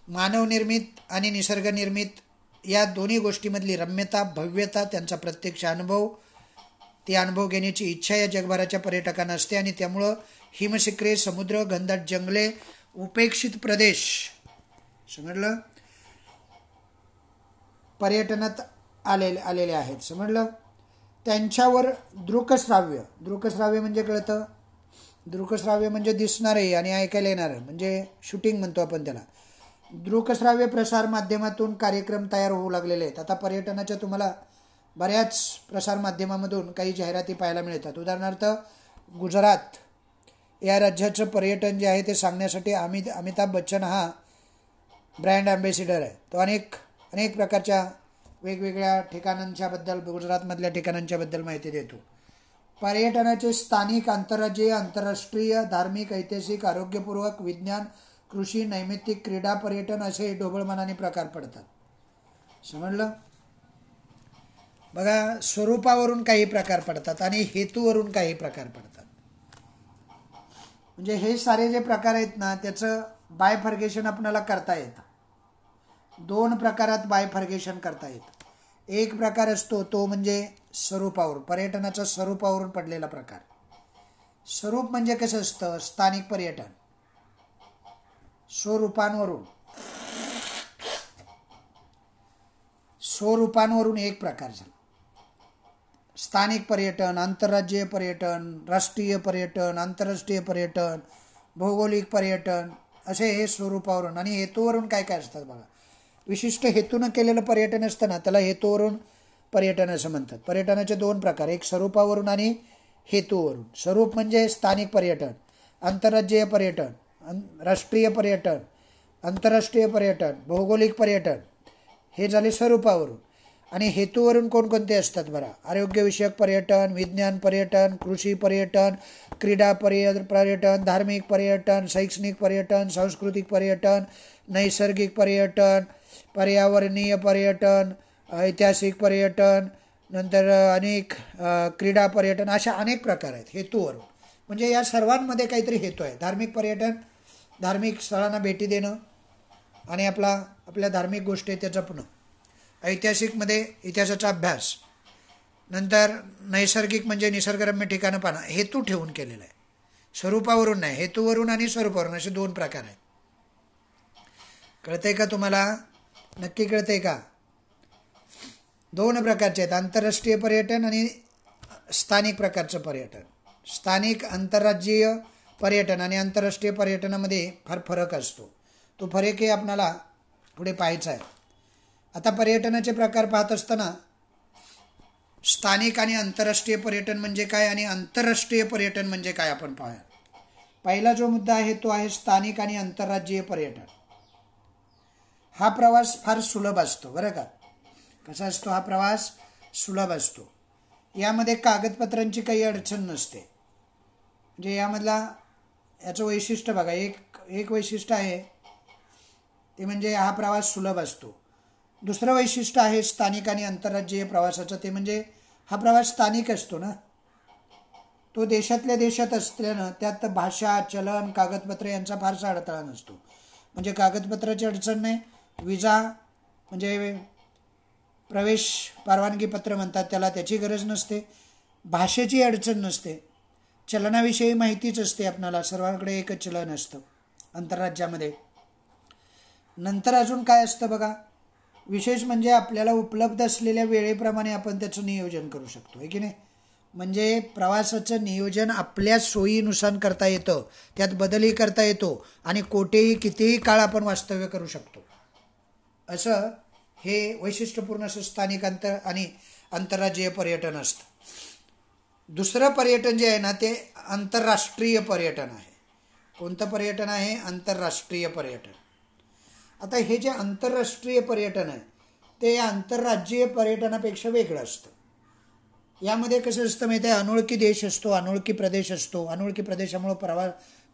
मानवनिर्मित आणि निसर्गनिर्मित या दोन्ही गोष्टीमधली रम्यता, भव्यता, त्यांचा प्रत्यक्ष अनुभव, ते अनुभव घेण्याची इच्छा या जगभराच्या पर्यटकांना असते. आणि त्यामुळं हिमशिखरे, समुद्र, घनदाट जंगले, उपेक्षित प्रदेश समजलं पर्यटनात आलेले आहेत. समजलं? त्यांच्यावर दृकश्राव्य म्हणजे कळतं? दृकश्राव्य म्हणजे दिसणारे आणि ऐकायला येणारं म्हणजे शूटिंग म्हणतो आपण त्याला. दृकश्राव्य प्रसार माध्यमातून कार्यक्रम तयार होऊ लागलेले आहेत. आता पर्यटनाच्या तुम्हाला बऱ्याच प्रसार माध्यमामधून काही जाहिराती पाहायला मिळतात. उदाहरणार्थ गुजरात या राज्याचं पर्यटन जे आहे ते सांगण्यासाठी अमिताभ बच्चन हा ब्रँड ॲम्बेसिडर आहे. तो अनेक प्रकारच्या वेगवेगळ्या ठिकाणांच्याबद्दल, गुजरातमधल्या ठिकाणांच्याबद्दल माहिती देतो. पर्यटनाचे स्थानिक, आंतरराज्यीय, आंतरराष्ट्रीय, धार्मिक, ऐतिहासिक, आरोग्यपूर्वक, विज्ञान, कृषी, नैमित्तिक, क्रीडा पर्यटन असे ढोबळमानाने प्रकार पडतात. समजलं? बघा, स्वरूपावरून काही प्रकार पडतात आणि हेतूवरून काही प्रकार पडतात. म्हणजे हे सारे जे प्रकार आहेत ना, त्याचं बायफर्गेशन आपल्याला करता येतं. दोन प्रकारात बायफर्गेशन करता येतं. एक प्रकार असतो तो म्हणजे स्वरूपावरून, पर्यटनाच्या स्वरूपावरून पडलेला प्रकार. स्वरूप म्हणजे कसं असतं? स्थानिक पर्यटन. स्वरूपांवरून एक प्रकार झाला. स्थानिक पर्यटन, आंतरराज्यीय पर्यटन, राष्ट्रीय पर्यटन, आंतरराष्ट्रीय पर्यटन, भौगोलिक पर्यटन असे हे स्वरूपावरून. आणि हेतूवरून काय काय असतात बघा. विशिष्ट हेतूनं केलेलं पर्यटन असतं ना, त्याला हेतूवरून पर्यटन असं म्हणतात. पर्यटनाचे दोन प्रकार, एक स्वरूपावरून आणि हेतूवरून. स्वरूप म्हणजे स्थानिक पर्यटन, आंतरराज्यीय पर्यटन, राष्ट्रीय पर्यटन, आंतरराष्ट्रीय पर्यटन, भौगोलिक पर्यटन हे झाले स्वरूपावरून. आणि हेतूवरून कोणकोणते असतात बरं? आरोग्यविषयक पर्यटन, विज्ञान पर्यटन, कृषी पर्यटन, क्रीडा पर्यटन, धार्मिक पर्यटन, शैक्षणिक पर्यटन, सांस्कृतिक पर्यटन, नैसर्गिक पर्यटन, पर्यावरणीय पर्यटन, ऐतिहासिक पर्यटन, नंतर अनेक क्रीडा पर्यटन, अशा अनेक प्रकार आहेत हेतूवरून. म्हणजे या सर्वांमध्ये काहीतरी हेतू आहे. धार्मिक पर्यटन, धार्मिक स्थळांना भेटी देणं आणि आपल्या धार्मिक गोष्टी त्या जपणं. ऐतिहासिकमध्ये इतिहासाचा अभ्यास. नंतर नैसर्गिक म्हणजे निसर्गरम्य ठिकाणं पाहणं. हेतू ठेवून केलेलं आहे, स्वरूपावरून नाही. हेतूवरून आणि स्वरूपावरून असे दोन प्रकार आहेत. कळतंय का तुम्हाला? नक्की कळतंय का? दोन प्रकारचे आहेत, आंतरराष्ट्रीय पर्यटन आणि स्थानिक प्रकारचं पर्यटन. स्थानिक आंतरराज्यीय पर्यटन आणि आंतरराष्ट्रीय पर्यटनामध्ये फार फरक असतो. तो फरक हे आपणाला पुढे पाहायचा आहे. आता पर्यटनाचे प्रकार पाहत असताना स्थानिक आणि आंतरराष्ट्रीय पर्यटन म्हणजे काय आणि आंतरराष्ट्रीय पर्यटन म्हणजे काय आपण पाहूया. पहिला जो मुद्दा आहे तो आहे स्थानिक आणि आंतरराज्यीय पर्यटन. हा प्रवास फार सुलभ असतो बरं का. कसा असतो हा प्रवास? सुलभ असतो. यामध्ये कागदपत्रांची काही अडचण नसते. म्हणजे याचं वैशिष्ट्य बघा, एक वैशिष्ट्य आहे ते म्हणजे हा प्रवास सुलभ असतो. दुसरं वैशिष्ट्य आहे स्थानिक आणि आंतरराज्यीय प्रवासाचं, ते म्हणजे हा प्रवास स्थानिक असतो ना, तो देशातल्या देशात असल्यानं त्यात भाषा, चलन, कागदपत्र यांचा फारसा अडथळा नसतो. म्हणजे कागदपत्राची अडचण नाही. विजा म्हणजे प्रवेश परवानगी पत्र म्हणतात त्याला, त्याची गरज नसते. भाषेची अडचण नसते. चलनाविषयी माहितीच असते आपणाला, सर्वांकडे एकच चलन असतं आंतरराज्यामध्ये. नंतर अजून काय असतं बघा, विशेष म्हणजे आपल्याला उपलब्ध असलेल्या वेळेप्रमाणे आपण त्याचं नियोजन करू शकतो, आहे की नाही. म्हणजे प्रवासाचं नियोजन आपल्या सोयीनुसार करता येतं, त्यात बदलही करता येतो आणि कोठेही कितीही काळ आपण वास्तव्य करू शकतो. असं हे वैशिष्ट्यपूर्ण असं स्थानिक आणि आंतरराज्यीय पर्यटन असतं. दुसरं पर्यटन जे आहे ना ते आंतरराष्ट्रीय पर्यटन आहे. कोणतं पर्यटन आहे? आंतरराष्ट्रीय पर्यटन. आता हे जे आंतरराष्ट्रीय पर्यटन आहे ते आंतरराज्यीय पर्यटनापेक्षा वेगळं असतं. यामध्ये कसं असतं माहिती आहे, अनोळखी देश असतो, अनोळखी प्रदेश असतो. अनोळखी प्रदेशामुळं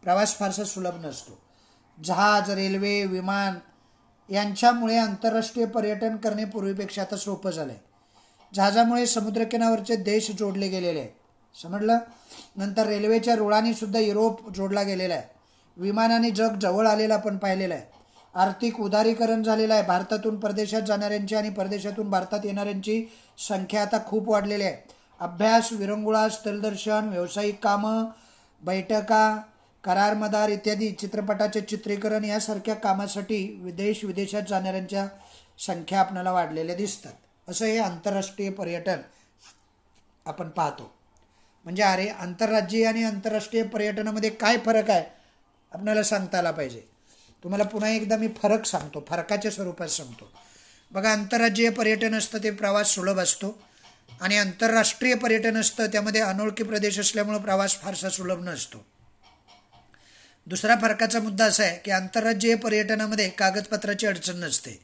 प्रवास फारसा सुलभ नसतो. जहाज, रेल्वे, विमान यांच्यामुळे आंतरराष्ट्रीय पर्यटन करणे पूर्वीपेक्षा आता सोपं झालं आहे. जहाजामुळे समुद्रकिनाऱ्यावरचे देश जोडले गेलेले आहेत, समजलं. नंतर रेल्वेच्या रुळाने सुद्धा युरोप जोडला गेलेला आहे. विमानाने जग जवळ आलेलं आपण पाहिलेलं आहे. आर्थिक उदारीकरण झालेलं आहे. भारतातून परदेशात जाणाऱ्यांची आणि परदेशातून भारतात येणाऱ्यांची संख्या आता खूप वाढलेली आहे. अभ्यास, विरंगुळा, स्थलदर्शन, व्यावसायिक कामं, बैठका, करार मदार इत्यादी, चित्रपटाचे चित्रीकरण यासारख्या कामासाठी विदेशात जाणाऱ्यांच्या संख्या आपल्याला वाढलेल्या दिसतात. असं हे आंतरराष्ट्रीय पर्यटन आपण पाहतो. म्हणजे अरे आंतरराज्यीय आणि आंतरराष्ट्रीय पर्यटनामध्ये काय फरक आहे आपल्याला सांगता आला पाहिजे. तुम्हाला पुन्हा एकदा मी फरक सांगतो, फरकाच्या स्वरूपात सांगतो. बघा, आंतरराज्यीय पर्यटन असतं ते प्रवास सुलभ असतो आणि आंतरराष्ट्रीय पर्यटन असतं त्यामध्ये अनोळखी प्रदेश असल्यामुळं प्रवास फारसा सुलभ नसतो. दुसरा फरकाचा मुद्दा असा आहे की आंतरराज्यीय पर्यटनामध्ये कागदपत्राची अडचण नसते.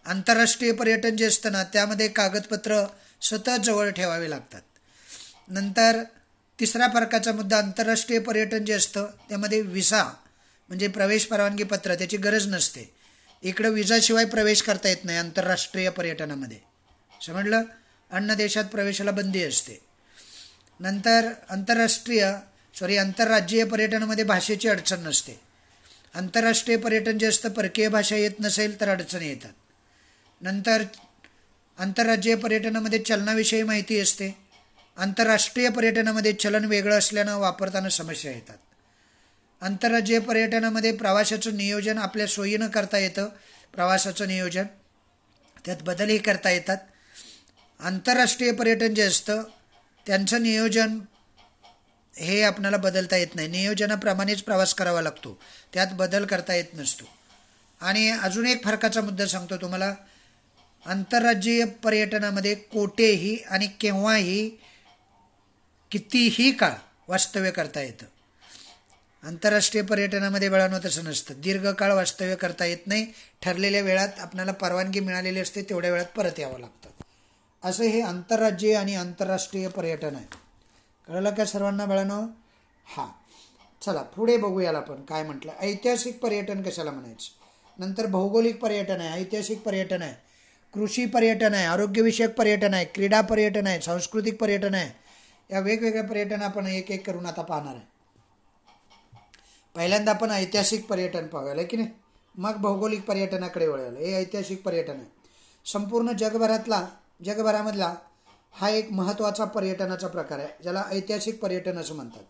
आंतरराष्ट्रीय पर्यटन जे असतं ना त्यामध्ये कागदपत्र सतत जवळ ठेवावे लागतात. नंतर तिसरा फरकाचा मुद्दा, आंतरराष्ट्रीय पर्यटन जे असतं त्यामध्ये विसा म्हणजे प्रवेश परवानगी पत्र त्याची गरज नसते. इकडं विजाशिवाय प्रवेश करता येत नाही आंतरराष्ट्रीय पर्यटनामध्ये, समजलं. अन्य देशात प्रवेशाला बंदी असते. नंतर आंतरराज्यीय पर्यटनामध्ये भाषेची अडचण नसते. आंतरराष्ट्रीय पर्यटन जे असतं परकीय भाषा येत नसेल तर अडचणी येतात. नंतर आंतरराज्यीय पर्यटनामध्ये चलनाविषयी माहिती असते. आंतरराष्ट्रीय पर्यटनामध्ये चलन वेगळं असल्यानं वापरताना समस्या येतात. आंतरराज्यीय पर्यटनामध्ये प्रवासाचं नियोजन आपल्या सोयीनं करता येतं. प्रवासाचं नियोजन त्यात बदलही करता येतात. आंतरराष्ट्रीय पर्यटन जे असतं त्यांचं नियोजन हे आपल्याला बदलता येत नाही. नियोजनाप्रमाणेच प्रवास करावा लागतो, त्यात बदल करता येत नसतो. आणि अजून एक फरकाचा मुद्दा सांगतो तुम्हाला. आंतरराज्यीय पर्यटनामध्ये कोठेही आणि केव्हाही कितीही काळ वास्तव्य करता येतं. आंतरराष्ट्रीय पर्यटनामध्ये बाळांनो तसं नसतं. दीर्घकाळ वास्तव्य करता येत नाही. ठरलेल्या वेळात आपल्याला परवानगी मिळालेली असते, तेवढ्या वेळात परत यावं लागतं. असं हे आंतरराज्यीय आणि आंतरराष्ट्रीय पर्यटन आहे. कळलं का सर्वांना बाळांनो? हां, चला पुढे बघूयाला आपण काय म्हटलं. ऐतिहासिक पर्यटन कशाला म्हणायचं. नंतर भौगोलिक पर्यटन आहे, ऐतिहासिक पर्यटन आहे, कृषी पर्यटन आहे, आरोग्यविषयक पर्यटन आहे, क्रीडा पर्यटन आहे, सांस्कृतिक पर्यटन आहे. या वेगवेगळ्या पर्यटन आपण एक एक करून आता पाहणार आहे. पहिल्यांदा आपण ऐतिहासिक पर्यटन पाहूया की नाही, मग भौगोलिक पर्यटनाकडे वळूया. हे ऐतिहासिक पर्यटन आहे. संपूर्ण जगभरामधला हा एक महत्त्वाचा पर्यटनाचा प्रकार आहे, ज्याला ऐतिहासिक पर्यटन असं म्हणतात.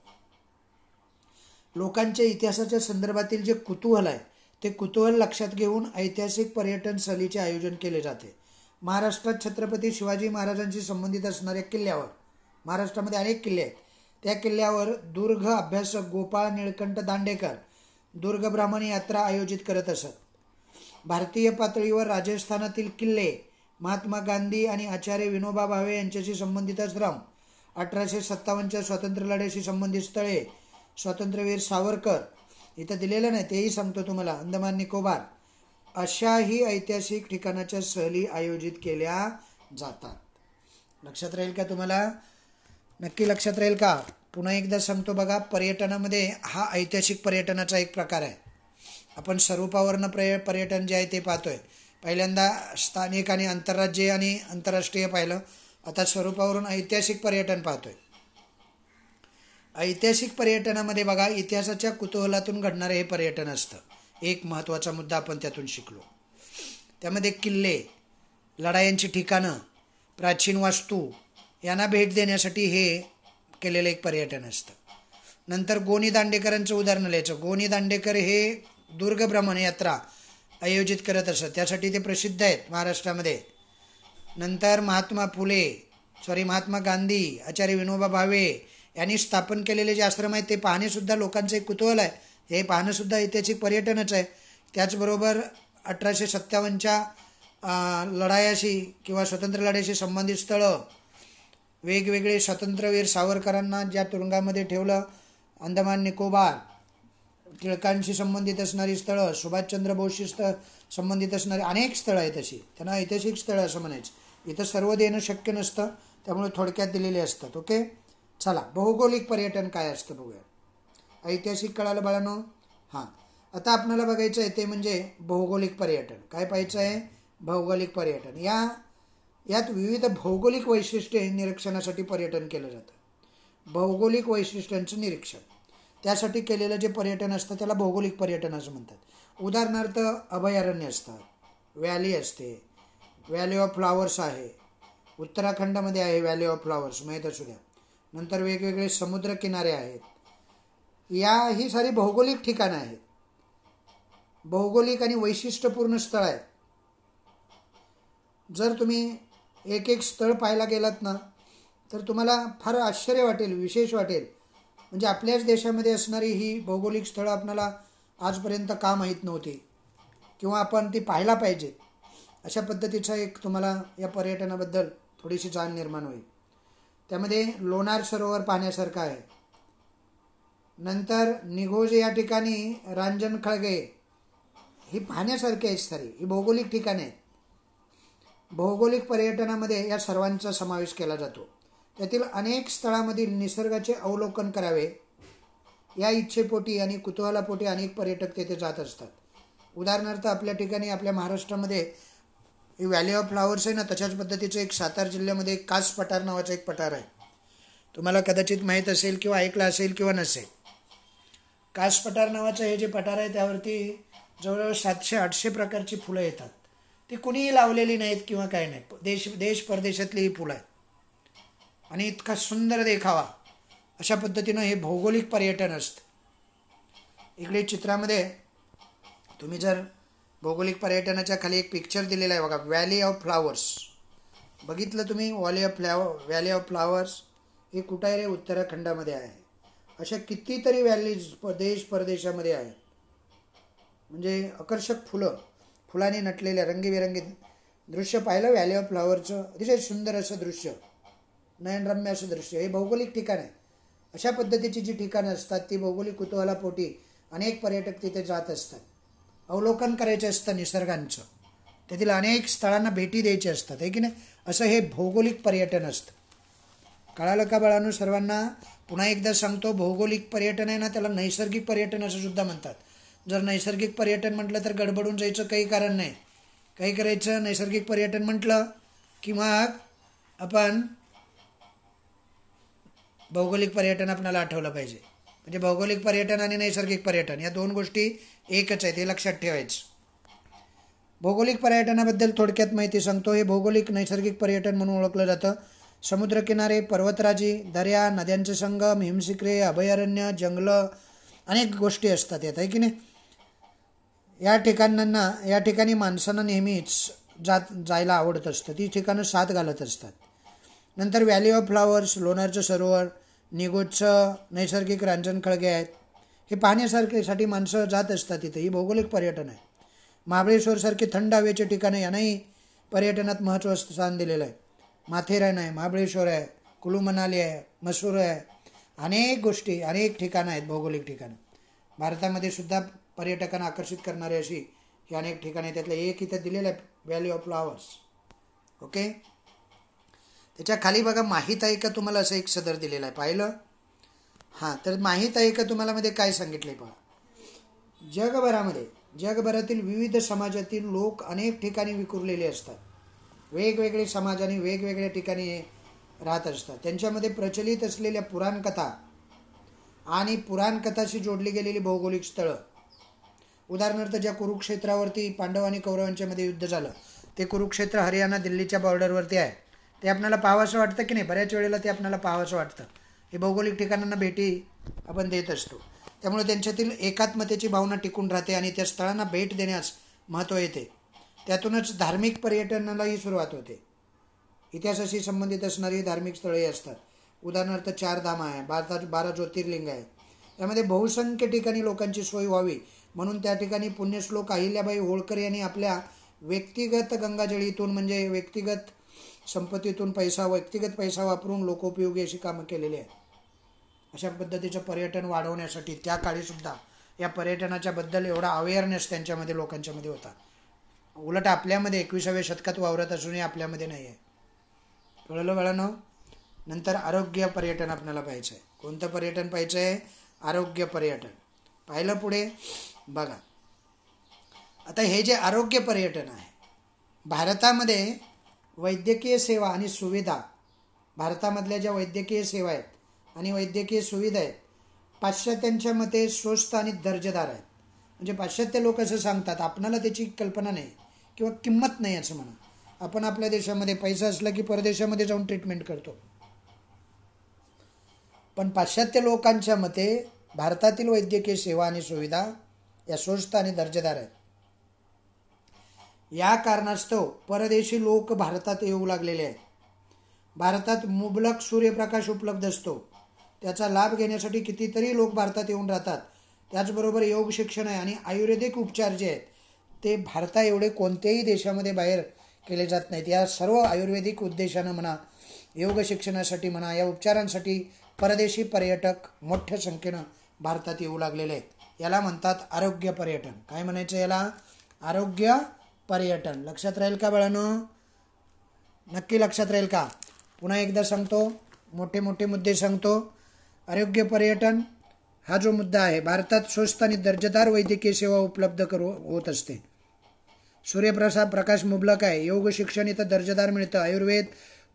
लोकांच्या इतिहासाच्या संदर्भातील जे कुतूहल आहे, ते कुतूहल लक्षात घेऊन ऐतिहासिक पर्यटन सहलीचे आयोजन केले जाते. महाराष्ट्रात छत्रपती शिवाजी महाराजांशी संबंधित असणाऱ्या किल्ल्यावर, महाराष्ट्रामध्ये अनेक किल्ले आहेत, त्या किल्ल्यावर दुर्ग अभ्यासक गोपाळ निळकंठ दांडेकर दुर्ग ब्राह्मण यात्रा आयोजित करत असत. भारतीय पातळीवर राजस्थानातील किल्ले, महात्मा गांधी आणि आचार्य विनोबा भावे यांच्याशी संबंधित आश्रम, 1857च्या स्वातंत्र्य लढ्याशी संबंधित स्थळे, स्वातंत्र्यवीर सावरकर, इथं दिलेलं नाही तेही सांगतो तुम्हाला, अंदमान निकोबार, अशाही ऐतिहासिक ठिकाणाच्या सहली आयोजित केल्या जातात. लक्षात राहील का तुम्हाला? नक्की लक्षात राहील का? पुन्हा एकदा सांगतो बघा. पर्यटनामध्ये हा ऐतिहासिक पर्यटनाचा एक प्रकार आहे. आपण स्वरूपावरनं पर्यटन जे आहे ते पाहतोय. पहिल्यांदा स्थानिक आणि आंतरराज्यीय आणि आंतरराष्ट्रीय पाहिलं, आता स्वरूपावरून ऐतिहासिक पर्यटन पाहतोय. ऐतिहासिक पर्यटनामध्ये बघा, इतिहासाच्या कुतूहलातून घडणारे हे पर्यटन असतं. एक महत्त्वाचा मुद्दा आपण त्यातून शिकलो. त्यामध्ये किल्ले, लढायांची ठिकाणं, प्राचीन वास्तू यांना भेट देण्यासाठी हे केलेलं एक पर्यटन असतं. नंतर गोनी दांडेकरांचं उदाहरण लिहायचं. गोनी दांडेकर हे दुर्ग भ्रमण यात्रा आयोजित करत असत, त्यासाठी ते प्रसिद्ध आहेत महाराष्ट्रामध्ये. नंतर महात्मा गांधी, आचार्य विनोबा भावे यांनी स्थापन केलेले जे आश्रम आहेत ते पाहणेसुद्धा लोकांचं एक कुतूहल आहे. हे पाहणंसुद्धा ऐतिहासिक पर्यटनच आहे. त्याचबरोबर 1857च्या लढायाशी किंवा स्वातंत्र्य लढ्याशी संबंधित स्थळं, वेगवेगळे स्वातंत्र्यवीर सावरकरांना ज्या तुरुंगामध्ये ठेवलं, अंदमान निकोबार, टिळकांशी संबंधित असणारी स्थळं, सुभाषचंद्र बोसशी संबंधित असणारी अनेक स्थळं आहेत अशी, त्यांना ऐतिहासिक स्थळं असं म्हणायचं. इथं सर्व देणं शक्य नसतं, त्यामुळे थोडक्यात दिलेले असतात. ओके, चला भौगोलिक पर्यटन काय असतं बघूया. ऐतिहासिक कळालं बाळांनो? हां, आता आपल्याला बघायचं आहे ते म्हणजे भौगोलिक पर्यटन. काय पाहायचं आहे? भौगोलिक पर्यटन. यात विविध भौगोलिक वैशिष्ट्ये निरीक्षणासाठी पर्यटन केलं जातं. भौगोलिक वैशिष्ट्यांचं निरीक्षण, त्यासाठी केलेलं जे पर्यटन असतं त्याला भौगोलिक पर्यटन असं म्हणतात. उदाहरणार्थ अभयारण्य असतात, व्हॅली असते, व्हॅली ऑफ फ्लॉवर्स आहे, उत्तराखंडामध्ये आहे व्हॅली ऑफ फ्लॉवर्स, माहीत असू द्या. नंतर वेगवेगळे समुद्रकिनारे आहेत. ही सारी भौगोलिक ठिकाणं आहेत, भौगोलिक आणि वैशिष्ट्यपूर्ण स्थळ आहेत. जर तुम्ही एक एक स्थळ पाहायला गेलात ना, तर तुम्हाला फार आश्चर्य वाटेल, विशेष वाटेल. म्हणजे आपल्याच देशामध्ये असणारी ही भौगोलिक स्थळं आपल्याला आजपर्यंत का माहीत नव्हती, किंवा आपण ती पाहायला पाहिजेत. अशा पद्धतीचा एक तुम्हाला या पर्यटनाबद्दल थोडीशी जाण निर्माण होईल. त्यामध्ये लोणार सरोवर पाहण्यासारखं आहे. नंतर निघोज या ठिकाणी रांजणखळगे, ही पाहण्यासारखी आहेत सारी, ही भौगोलिक ठिकाणे आहेत. भौगोलिक पर्यटनामध्ये या सर्वांचा समावेश केला जातो. त्यातील अनेक स्थळांमधील निसर्गाचे अवलोकन करावे या इच्छेपोटी आणि कुतूहलापोटी अनेक पर्यटक तेथे जात असतात. उदाहरणार्थ आपल्या ठिकाणी, आपल्या महाराष्ट्रामध्ये व्हॅली ऑफ फ्लॉवर्स आहे ना, तशाच पद्धतीचं एक सातारा जिल्ह्यामध्ये एक कास पठार नावाचं एक पठार आहे. तुम्हाला कदाचित माहीत असेल किंवा ऐकलं असेल किंवा नसेल. कास पठार नावाचं हे जे पठार आहे त्यावरती जवळजवळ 700-800 प्रकारची फुलं येतात. ती कुणीही लावलेली नाहीत किंवा काय नाही, देश परदेशातली ही फुलं आहेत. आणि इतका सुंदर देखावा, अशा पद्धतीनं हे भौगोलिक पर्यटन असतं. इकडे चित्रामध्ये तुम्ही जर भौगोलिक पर्यटनाच्या खाली एक पिक्चर दिलेला आहे बघा, व्हॅली ऑफ फ्लॉवर्स, बघितलं तुम्ही? व्हॅली ऑफ फ्लॉवर्स हे कुठं आहे रे? उत्तराखंडामध्ये आहे. अशा कितीतरी व्हॅलीज देश परदेशामध्ये आहेत. म्हणजे आकर्षक फुलांनी नटलेल्या रंगीबेरंगी दृश्य पाहिलं व्हॅली ऑफ फ्लॉवरचं, अतिशय सुंदर असं दृश्य, नयनरम्य असं दृश्य. हे भौगोलिक ठिकाण आहे. अशा पद्धतीची जी ठिकाणं असतात ती भौगोलिक कुतूहलापोटी अनेक पर्यटक तिथे जात असतात. अवलोकन करायचं असतं निसर्गांचं, तेथील अनेक स्थळांना भेटी द्यायची असतात, आहे की नाही. असं हे भौगोलिक पर्यटन असतं. कळालं का बाळांनो सर्वांना? पुन्हा एकदा सांगतो, भौगोलिक पर्यटन आहे ना, त्याला नैसर्गिक पर्यटन असं सुद्धा म्हणतात. जर नैसर्गिक पर्यटन म्हटलं तर गडबडून जायचं काही कारण नाही. काही करायचं, नैसर्गिक पर्यटन म्हटलं की मग आपण भौगोलिक पर्यटन आपल्याला आठवलं पाहिजे. म्हणजे भौगोलिक पर्यटन आणि नैसर्गिक पर्यटन या दोन गोष्टी एकच आहेत, हे लक्षात ठेवायचं. भौगोलिक पर्यटनाबद्दल थोडक्यात माहिती सांगतो. हे भौगोलिक नैसर्गिक पर्यटन म्हणून ओळखलं जातं. समुद्रकिनारे, पर्वतराजी, दर्या, नद्यांचे संगम, हिमशिखरे, अभयारण्य, जंगलं, अनेक गोष्टी असतात यात, आहे की नाही. या ठिकाणी माणसांना नेहमीच जायला आवडत असतं. ती ठिकाणं साथ घालत असतात. नंतर व्हॅली ऑफ फ्लावर्स, लोणारचं सरोवर, निगोजचं नैसर्गिक रांजणखळगे आहेत. हे पाहण्यासारखेसाठी माणसं जात असतात तिथे. ही भौगोलिक पर्यटन आहे. महाबळेश्वरसारखे थंड हवेचे ठिकाणं यांनाही पर्यटनात महत्त्वाचं स्थान दिलेलं आहे. माथेरान आहे, महाबळेश्वर आहे, कुलू मनाली आहे, मसूर आहे, अनेक गोष्टी, अनेक ठिकाणं आहेत भौगोलिक ठिकाणं. भारतामध्ये सुद्धा पर्यटकांना आकर्षित करणारे अशी ही अनेक ठिकाणे. त्यातलं एक इथं दिलेलं आहे, व्हॅली ऑफ फ्लावर्स. ओके, त्याच्या खाली बघा, माहीत आहे का तुम्हाला, असं एक सदर दिलेलं आहे, पाहिलं? हां, तर माहीत आहे का तुम्हाला मध्ये काय सांगितलं पहा. जगभरातील विविध समाजातील लोक अनेक ठिकाणी विखुरलेले असतात. वेगवेगळे समाज आणि वेगवेगळ्या ठिकाणी राहत असतात. त्यांच्यामध्ये प्रचलित असलेल्या पुराणकथा आणि पुराणकथाशी जोडली गेलेली भौगोलिक स्थळं. उदाहरणार्थ, ज्या कुरुक्षेत्रावरती पांडव आणि कौरवांच्या मध्ये युद्ध झालं, ते कुरुक्षेत्र हरियाणा दिल्लीच्या बॉर्डरवरती आहे. ते आपल्याला पाहावंसं वाटतं की नाही? बऱ्याच वेळेला ते आपल्याला पाहावंसं वाटतं. हे भौगोलिक ठिकाणांना भेटी आपण देत असतो. त्यामुळे त्यांच्यातील एकात्मतेची भावना टिकून राहते आणि त्या स्थळांना भेट देण्यास महत्त्व येते. त्यातूनच धार्मिक पर्यटनालाही सुरुवात होते. इतिहासाशी संबंधित असणारी धार्मिक स्थळे असतात. उदाहरणार्थ, 4 धाम आहे, 12 ज्योतिर्लिंग आहे. यामध्ये बहुसंख्य ठिकाणी लोकांची सोय व्हावी म्हणून त्या ठिकाणी पुण्यश्लोक अहिल्याबाई होळकर यांनी आपल्या व्यक्तिगत गंगाजळीतून, म्हणजे व्यक्तिगत संपत्तीतून व्यक्तिगत पैसा वापरून लोकोपयोगी अशी कामं केलेली आहेत. अशा पद्धतीचं पर्यटन वाढवण्यासाठी त्या काळीसुद्धा या पर्यटनाच्या बद्दल एवढा अवेअरनेस त्यांच्यामध्ये, लोकांच्यामध्ये होता. उलट आपल्यामध्ये 21व्या शतकात वावरत असूनही आपल्यामध्ये नाही आहे. कळलं बाळांनो? नंतर आरोग्य पर्यटन आपल्याला पाहायचं आहे. कोणतं पर्यटन पाहायचं आहे? आरोग्य पर्यटन. पाहिलं पुढे बघा. आता हे जे आरोग्य पर्यटन आहे, भारतामध्ये वैद्यकीय सेवा आणि सुविधा, भारतामधल्या ज्या वैद्यकीय सेवा आहेत आणि वैद्यकीय सुविधा आहेत, पाश्चात्यांच्या मते स्वस्त आणि दर्जेदार आहेत. म्हणजे पाश्चात्य लोक असं सांगतात, आपणाला त्याची कल्पना नाही किंवा किंमत नाही असं म्हणा. आपण आपल्या देशामध्ये पैसा असला की परदेशामध्ये जाऊन ट्रीटमेंट करतो. पण पाश्चात्य लोकांच्या मते भारतातील वैद्यकीय सेवा आणि सुविधा या स्वस्त आणि दर्जेदार आहेत. या कारणास्तव परदेशी लोक भारतात येऊ लागलेले आहेत. भारतात मुबलक सूर्यप्रकाश उपलब्ध असतो. त्याचा लाभ घेण्यासाठी कितीतरी लोक भारतात येऊन राहतात. त्याचबरोबर योग शिक्षण आहे आणि आयुर्वेदिक उपचार जे आहेत ते भारता एवढे कोणत्याही देशामध्ये बाहेर केले जात नाहीत. या सर्व आयुर्वेदिक उद्देशानं म्हणा, योग शिक्षणासाठी म्हणा, या उपचारांसाठी परदेशी पर्यटक मोठ्या संख्येनं भारतात येऊ लागलेले आहेत. याला म्हणतात आरोग्य पर्यटन. काय म्हणायचं याला? आरोग्य पर्यटन. लक्षात राहील का बाळांनो? नक्की लक्षात राहील का? पुन्हा एकदा सांगतो, मोठे मोठे मुद्दे सांगतो. आरोग्य पर्यटन हा जो मुद्दा आहे, भारतात स्वस्त आणि दर्जेदार वैद्यकीय सेवा उपलब्ध होत असते. प्रकाश मुबलक आहे. योग शिक्षण इथं दर्जेदार मिळतं. आयुर्वेद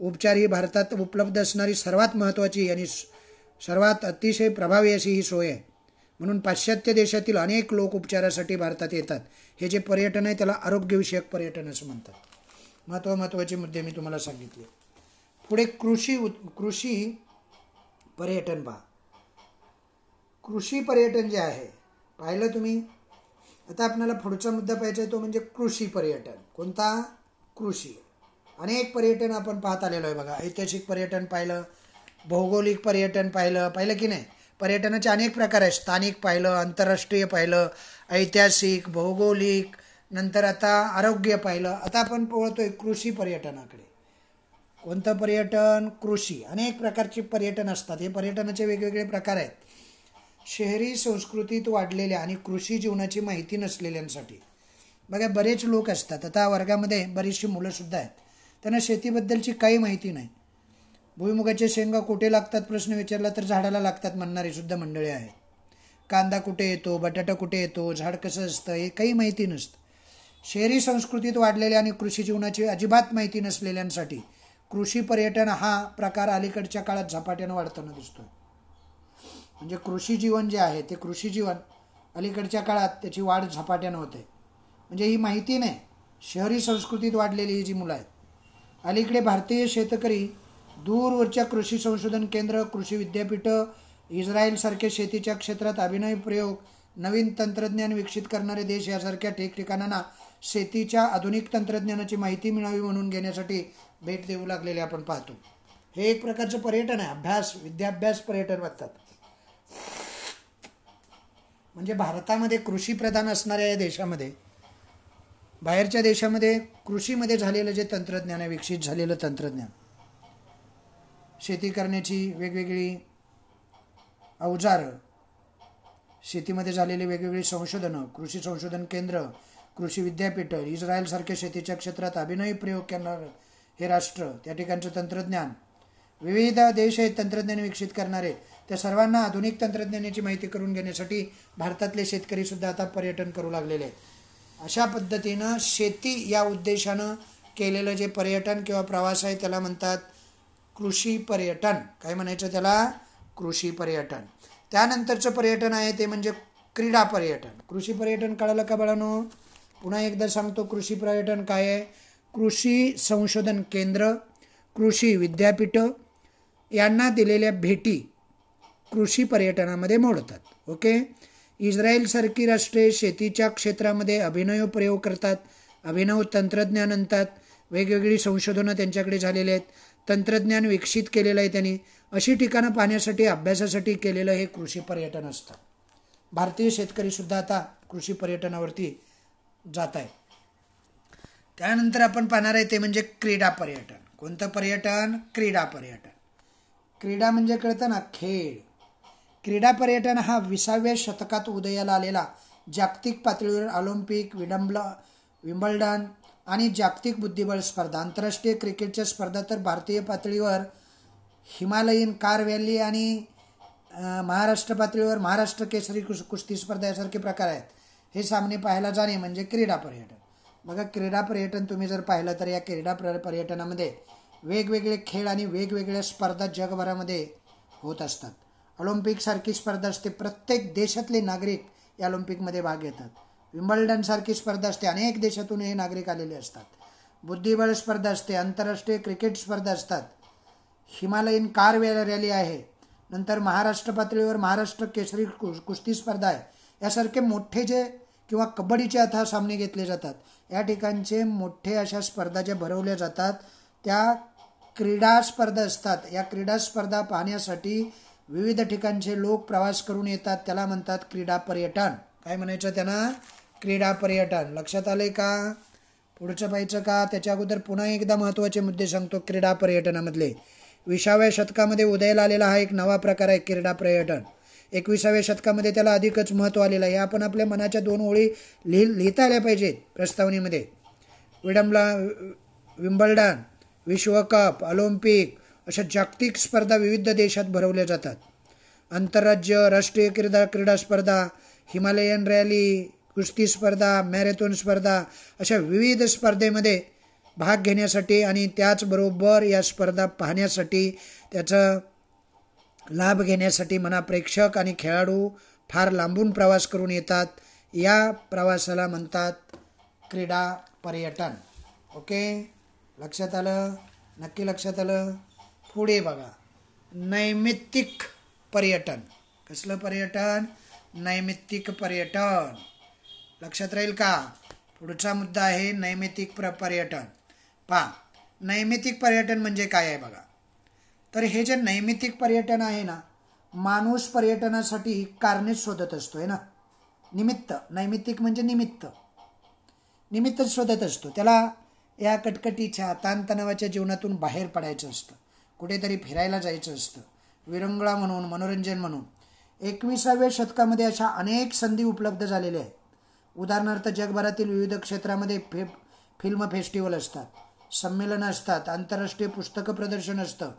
उपचार ही भारतात उपलब्ध असणारी सर्वात महत्त्वाची आणि सर्वात अतिशय प्रभावी अशी ही सोय आहे. म्हणून पाश्चात्य देशातील अनेक लोक उपचारासाठी भारतात येतात. हे जे पर्यटन आहे त्याला आरोग्यविषयक पर्यटन असं म्हणतात. महत्त्वाचे मुद्दे मी तुम्हाला सांगितले. पुढे कृषी पर्यटन पहा. कृषी पर्यटन जे आहे पाहिलं तुम्ही. आता आपल्याला पुढचा मुद्दा पाहायचा आहे तो म्हणजे कृषी पर्यटन. कोणता? कृषी. अनेक पर्यटन आपण पाहत आलेलो आहे बघा. ऐतिहासिक पर्यटन पाहिलं, भौगोलिक पर्यटन पाहिलं की नाही. पर्यटनाचे अनेक प्रकार आहेत. स्थानिक पाहिलं, आंतरराष्ट्रीय पाहिलं, ऐतिहासिक, भौगोलिक, नंतर आता आरोग्य पाहिलं. आता आपण वळतोय कृषी पर्यटनाकडे. कोणतं पर्यटन? कृषी. अनेक प्रकारचे पर्यटन असतात. हे पर्यटनाचे वेगवेगळे प्रकार आहेत. शहरी संस्कृतीत वाढलेल्या आणि कृषी जीवनाची माहिती नसलेल्यांसाठी. बघा बरेच लोक असतात, आता वर्गामध्ये बरीचशी मुलंसुद्धा आहेत, त्यांना शेतीबद्दलची काही माहिती नाही. भुईमुगाचे शेंगा कुठे लागतात प्रश्न विचारला तर झाडाला लागतात म्हणणारी सुद्धा मंडळी आहेत. कांदा कुठे येतो, बटाटा कुठे येतो, झाड कसं असतं हे काही माहिती नसतं. शहरी संस्कृतीत वाढलेल्या आणि कृषी जीवनाची अजिबात माहिती नसलेल्यांसाठी कृषी पर्यटन हा प्रकार अलीकडच्या काळात झपाट्यानं वाढताना दिसतो. म्हणजे कृषी जीवन जे आहे ते कृषी जीवन अलीकडच्या काळात त्याची वाढ झपाट्यानं होते. म्हणजे ही माहिती नाही, शहरी संस्कृतीत वाढलेली ही जी मुलं आहेत. अलीकडे भारतीय शेतकरी दूरवरच्या कृषी संशोधन केंद्र, कृषी विद्यापीठं, इस्रायलसारखे शेतीच्या क्षेत्रात अभिनव प्रयोग, नवीन तंत्रज्ञान विकसित करणारे देश यासारख्या ठिकठिकाणांना शेतीच्या आधुनिक तंत्रज्ञानाची माहिती मिळावी म्हणून घेण्यासाठी भेट देऊ लागलेले आपण पाहतो. हे एक प्रकारचं पर्यटन आहे. अभ्यास, विद्याभ्यास पर्यटन म्हणतात. म्हणजे भारतामध्ये कृषीप्रधान असणाऱ्या या देशामध्ये, बाहेरच्या देशामध्ये कृषीमध्ये झालेलं जे तंत्रज्ञान आहे, विकसित झालेलं तंत्रज्ञान, शेती करण्याची वेगवेगळी अवजारं, शेतीमध्ये झालेली वेगवेगळी संशोधनं, कृषी संशोधन केंद्र, कृषी विद्यापीठं, इस्रायलसारख्या शेतीच्या क्षेत्रात अभिनवी प्रयोग करणारं हे राष्ट्र, त्या ठिकाणचं तंत्रज्ञान, विविध देश आहेत तंत्रज्ञान विकसित करणारे, त्या सर्वांना आधुनिक तंत्रज्ञानाची माहिती करून घेण्यासाठी भारतातले शेतकरीसुद्धा आता पर्यटन करू लागलेले आहेत. अशा पद्धतीनं शेती या उद्देशानं केलेलं जे पर्यटन किंवा प्रवास आहे त्याला म्हणतात कृषी पर्यटन. काय म्हणायचं त्याला? कृषी पर्यटन. त्यानंतरचं पर्यटन आहे ते म्हणजे क्रीडा पर्यटन. कृषी पर्यटन कळालं का बाळांनो? पुन्हा एकदा सांगतो, कृषी पर्यटन काय आहे? कृषी संशोधन केंद्र, कृषी विद्यापीठं यांना दिलेल्या भेटी कृषी पर्यटनामध्ये मोडतात. ओके. इस्रायलसारखी राष्ट्रे शेतीच्या क्षेत्रामध्ये अभिनव प्रयोग करतात, अभिनव तंत्रज्ञान आणतात, वेगवेगळी संशोधनं त्यांच्याकडे झालेली आहेत, तंत्रज्ञान विकसित केलेलं आहे त्यांनी. अशी ठिकाणं पाहण्यासाठी, अभ्यासासाठी केलेलं हे कृषी पर्यटन असतं. भारतीय शेतकरीसुद्धा आता कृषी पर्यटनावरती जात आहे. त्यानंतर आपण पाहणार आहे ते म्हणजे क्रीडा पर्यटन. कोणतं पर्यटन? क्रीडा पर्यटन. क्रीडा म्हणजे कळतं ना, खेळ. क्रीडा पर्यटन हा 20व्या शतकात उदयाला आलेला जागतिक पातळीवर ऑलिम्पिक, विम्बल्डन आणि जागतिक बुद्धिबळ स्पर्धा, आंतरराष्ट्रीय क्रिकेटच्या स्पर्धा, तर भारतीय पातळीवर हिमालयीन कार रॅली आणि महाराष्ट्र पातळीवर महाराष्ट्र केसरी कुस्ती स्पर्धा यासारखे प्रकार आहेत. हे सामने पाहायला जाणे म्हणजे क्रीडा पर्यटन. बघा, क्रीडा पर्यटन तुम्ही जर पाहिलं तर या क्रीडा पर्यटनामध्ये वेगवेगळे खेळ आणि वेगवेगळ्या स्पर्धा जगभरामध्ये होत असतात. ऑलिम्पिकसारखी स्पर्धा असते, प्रत्येक देशातले नागरिक या ऑलिम्पिकमध्ये भाग घेतात. विम्बल्डनसारखी स्पर्धा असते, अनेक देशातून हे नागरिक आलेले असतात. बुद्धिबळ स्पर्धा असते, आंतरराष्ट्रीय क्रिकेट स्पर्धा असतात, हिमालयीन कार रॅली आहे, नंतर महाराष्ट्र पातळीवर महाराष्ट्र केसरी कुस्ती स्पर्धा आहे. यासारखे मोठे जे किंवा कबड्डीचे अथाह सामने घेतले जातात. या ठिकाणचे मोठे अशा स्पर्धा ज्या भरवल्या जातात त्या क्रीडा स्पर्धा असतात. या क्रीडा स्पर्धा पाहण्यासाठी विविध ठिकाणचे लोक प्रवास करून येतात. त्याला म्हणतात क्रीडा पर्यटन. काय म्हणायचं त्यांना? क्रीडा पर्यटन. लक्षात आलंय का? पुढचं पाहायचं का? त्याच्या अगोदर पुन्हा एकदा महत्त्वाचे मुद्दे सांगतो क्रीडा पर्यटनामधले. 20व्या शतकामध्ये उदयाला आलेला हा एक नवा प्रकार आहे क्रीडा पर्यटन. 21व्या शतकामध्ये त्याला अधिकच महत्त्व आलेलं आहे. आपण आपल्या मनाच्या 2 ओळी लिहिता आल्या पाहिजेत प्रस्तावनेमध्ये. विम्बल्डन, विश्वकप, ऑलिम्पिक अशा जागतिक स्पर्धा विविध देशात भरवल्या जातात. आंतरराज्य, राष्ट्रीय क्रीडा स्पर्धा, हिमालयन रॅली, कुस्ती स्पर्धा, मॅरेथॉन स्पर्धा अशा विविध स्पर्धेमध्ये भाग घेण्यासाठी आणि त्याचबरोबर या स्पर्धा पाहण्यासाठी, त्याचा लाभ घेण्यासाठी म्हणा प्रेक्षक आणि खेळाडू फार लांबून प्रवास करून येतात. या प्रवासाला म्हणतात क्रीडा पर्यटन. ओके, लक्षात आलं? नक्की लक्षात आलं? पुढे बघा, नैमित्तिक पर्यटन. कसलं पर्यटन? नैमित्तिक पर्यटन. लक्षात राहील का? पुढचा मुद्दा आहे नैमित्तिक पर्यटन. पहा, नैमित्तिक पर्यटन म्हणजे काय आहे बघा. तर हे जे नैमित्तिक पर्यटन आहे ना, माणूस पर्यटनासाठी कारणे शोधत असतो, आहे ना, निमित्त. नैमित्तिक म्हणजे निमित्त शोधत असतो. त्याला या कटकटीच्या ताणतणावाच्या जीवनातून बाहेर पडायचं असतं, कुठेतरी फिरायला जायचं असतं, विरंगुळा म्हणून, मनोरंजन म्हणून. 21व्या शतकामध्ये अशा अनेक संधी उपलब्ध झालेल्या आहेत. उदाहरणार्थ जगभरातील विविध क्षेत्रामध्ये फिल्म फेस्टिवल असतात, संमेलनं असतात, आंतरराष्ट्रीय पुस्तकं प्रदर्शन असतं.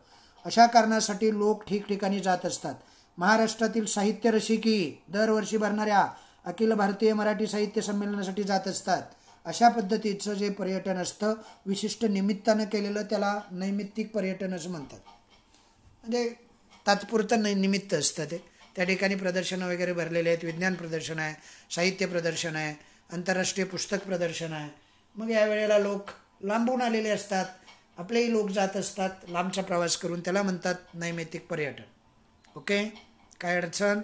अशा कारणासाठी लोक ठिकठिकाणी जात असतात. महाराष्ट्रातील साहित्य रसिकी दरवर्षी भरणाऱ्या अखिल भारतीय मराठी साहित्य संमेलनासाठी जात असतात. अशा पद्धतीचं जे पर्यटन असतं विशिष्ट निमित्तानं केलेलं त्याला नैमित्तिक पर्यटन असं म्हणतात. म्हणजे तात्पुरतं निमित्त असतं ते. त्या ठिकाणी प्रदर्शनं वगैरे भरलेले आहेत. विज्ञान प्रदर्शन आहे, साहित्य प्रदर्शन आहे, आंतरराष्ट्रीय पुस्तक प्रदर्शन आहे. मग यावेळेला लोक लांबून आलेले असतात, आपलेही लोक जात असतात लांबचा प्रवास करून. त्याला म्हणतात नैमित्तिक पर्यटन. ओके, काय अडचण?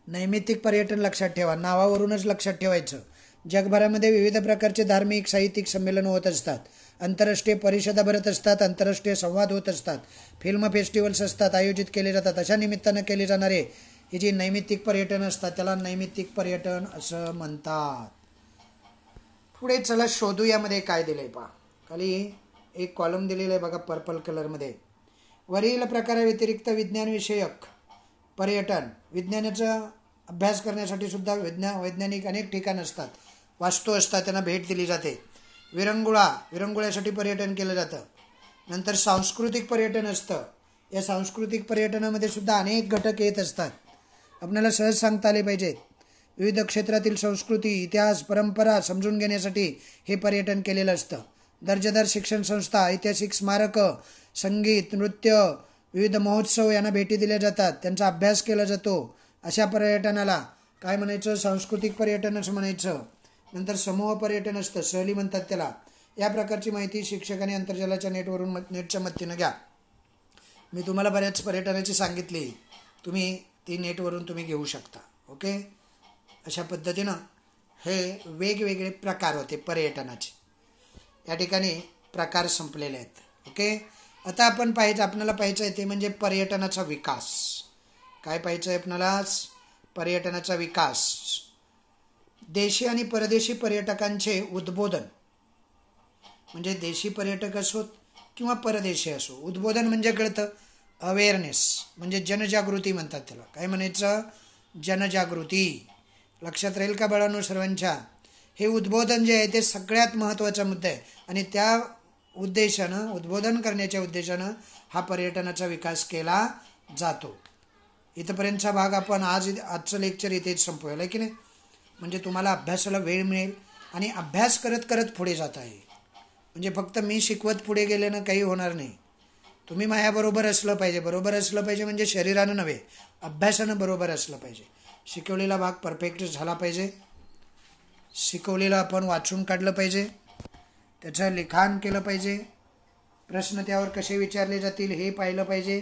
नैमित्तिक पर्यटन लक्षात ठेवा, नावावरूनच लक्षात ठेवायचं. जगभरामध्ये विविध प्रकारचे धार्मिक साहित्यिक संमेलन होत असतात, आंतरराष्ट्रीय परिषदा भरत असतात, आंतरराष्ट्रीय संवाद होत असतात, फिल्म फेस्टिवल्स असतात, आयोजित केले जातात. अशा निमित्तानं केले जाणारे हे जे नैमित्तिक पर्यटन असतात त्याला नैमित्तिक पर्यटन असं म्हणतात. पुढे चला शोधू यामध्ये काय दिलंय पहा. खाली एक कॉलम दिलेला आहे बघा पर्पल कलरमध्ये. वरील प्रकाराव्यतिरिक्त विज्ञानविषयक पर्यटन, विज्ञानाचा अभ्यास करण्यासाठी सुद्धा वैज्ञानिक अनेक ठिकाणं असतात, वास्तू असतात, त्यांना भेट दिली जाते. विरंगुळ्यासाठी पर्यटन केलं जातं. नंतर सांस्कृतिक पर्यटन असतं. या सांस्कृतिक पर्यटनामध्ये सुद्धा अनेक घटक येत असतात, आपल्याला सहज सांगता आले पाहिजेत. विविध क्षेत्रातील संस्कृती, इतिहास, परंपरा समजून घेण्यासाठी हे पर्यटन केलेलं असतं. दर्जेदार शिक्षण संस्था, ऐतिहासिक स्मारकं, संगीत, नृत्य, विविध महोत्सव यांना भेटी दिल्या जातात, त्यांचा अभ्यास केला जातो. अशा पर्यटनाला काय म्हणायचं? सांस्कृतिक पर्यटन असं म्हणायचं. नंतर समूह पर्यटन असतं, सहली म्हणतात त्याला. या प्रकारची माहिती शिक्षकांनी आंतरजालाच्या नेटच्या मदतीनं घ्या. मी तुम्हाला बऱ्याच पर्यटनाची सांगितली, तुम्ही ती नेटवरून तुम्ही घेऊ शकता. ओके, अशा पद्धतीनं हे वेगवेगळे प्रकार होते पर्यटनाचे. या ठिकाणी प्रकार संपलेले आहेत. ओके, आता आपल्याला पाहायचं आहे ते म्हणजे पर्यटनाचा विकास. काय पाहायचं आहे आपल्याला? पर्यटनाचा विकास. देशी आणि परदेशी पर्यटकांचे उद्बोधन, म्हणजे देशी पर्यटक असोत किंवा परदेशी असो. उद्बोधन म्हणजे कळतं, अवेअरनेस म्हणजे जनजागृती म्हणतात त्याला. काय म्हणायचं? जनजागृती. लक्षात राहील का बाळांनो सर्वांच्या? हे उद्बोधन जे आहे ते सगळ्यात महत्त्वाचा मुद्दा आहे आणि त्या उद्देशानं, उद्बोधन करण्याच्या उद्देशानं हा पर्यटनाचा विकास केला जातो. इथंपर्यंतचा भाग आपण आजचं लेक्चर इथेच संपवलं की नाही. म्हणजे तुम्हाला अभ्यासाला वेळ मिळेल आणि अभ्यास करत करत पुढे जाता येईल. म्हणजे फक्त मी शिकवत पुढे गेल्यानं काही होणार नाही. तुम्ही माझ्याबरोबर असलं पाहिजे. बरोबर असलं पाहिजे म्हणजे शरीरानं नव्हे, अभ्यासानं बरोबर असलं पाहिजे. शिकवलेला भाग परफेक्ट झाला पाहिजे. शिकवलेलं आपण वाचून काढलं पाहिजे, त्याचं लिखाण केलं पाहिजे, प्रश्न त्यावर कसे विचारले जातील हे पाहिलं पाहिजे.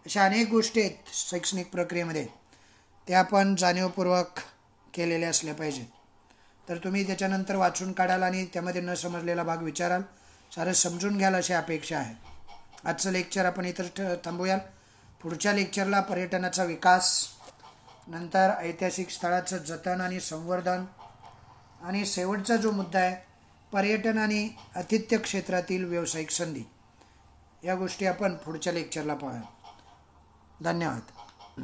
अशा अनेक गोष्टी आहेत शैक्षणिक प्रक्रियेमध्ये, त्या आपण जाणीवपूर्वक केलेल्या असल्या पाहिजेत. तर तुम्ही त्याच्यानंतर वाचून काढाल आणि त्यामध्ये न समजलेला भाग विचाराल, सारं समजून घ्याल अशी अपेक्षा आहे. आजचं लेक्चर आपण इथं थांबूयाल. पुढच्या लेक्चरला पर्यटनाचा विकास, नंतर ऐतिहासिक स्थळाचं जतन आणि संवर्धन, आणि शेवटचा जो मुद्दा आहे पर्यटन आणि आतिथ्य क्षेत्रातील व्यावसायिक संधी, या गोष्टी आपण पुढच्या लेक्चरला पाहूया. धन्यवाद.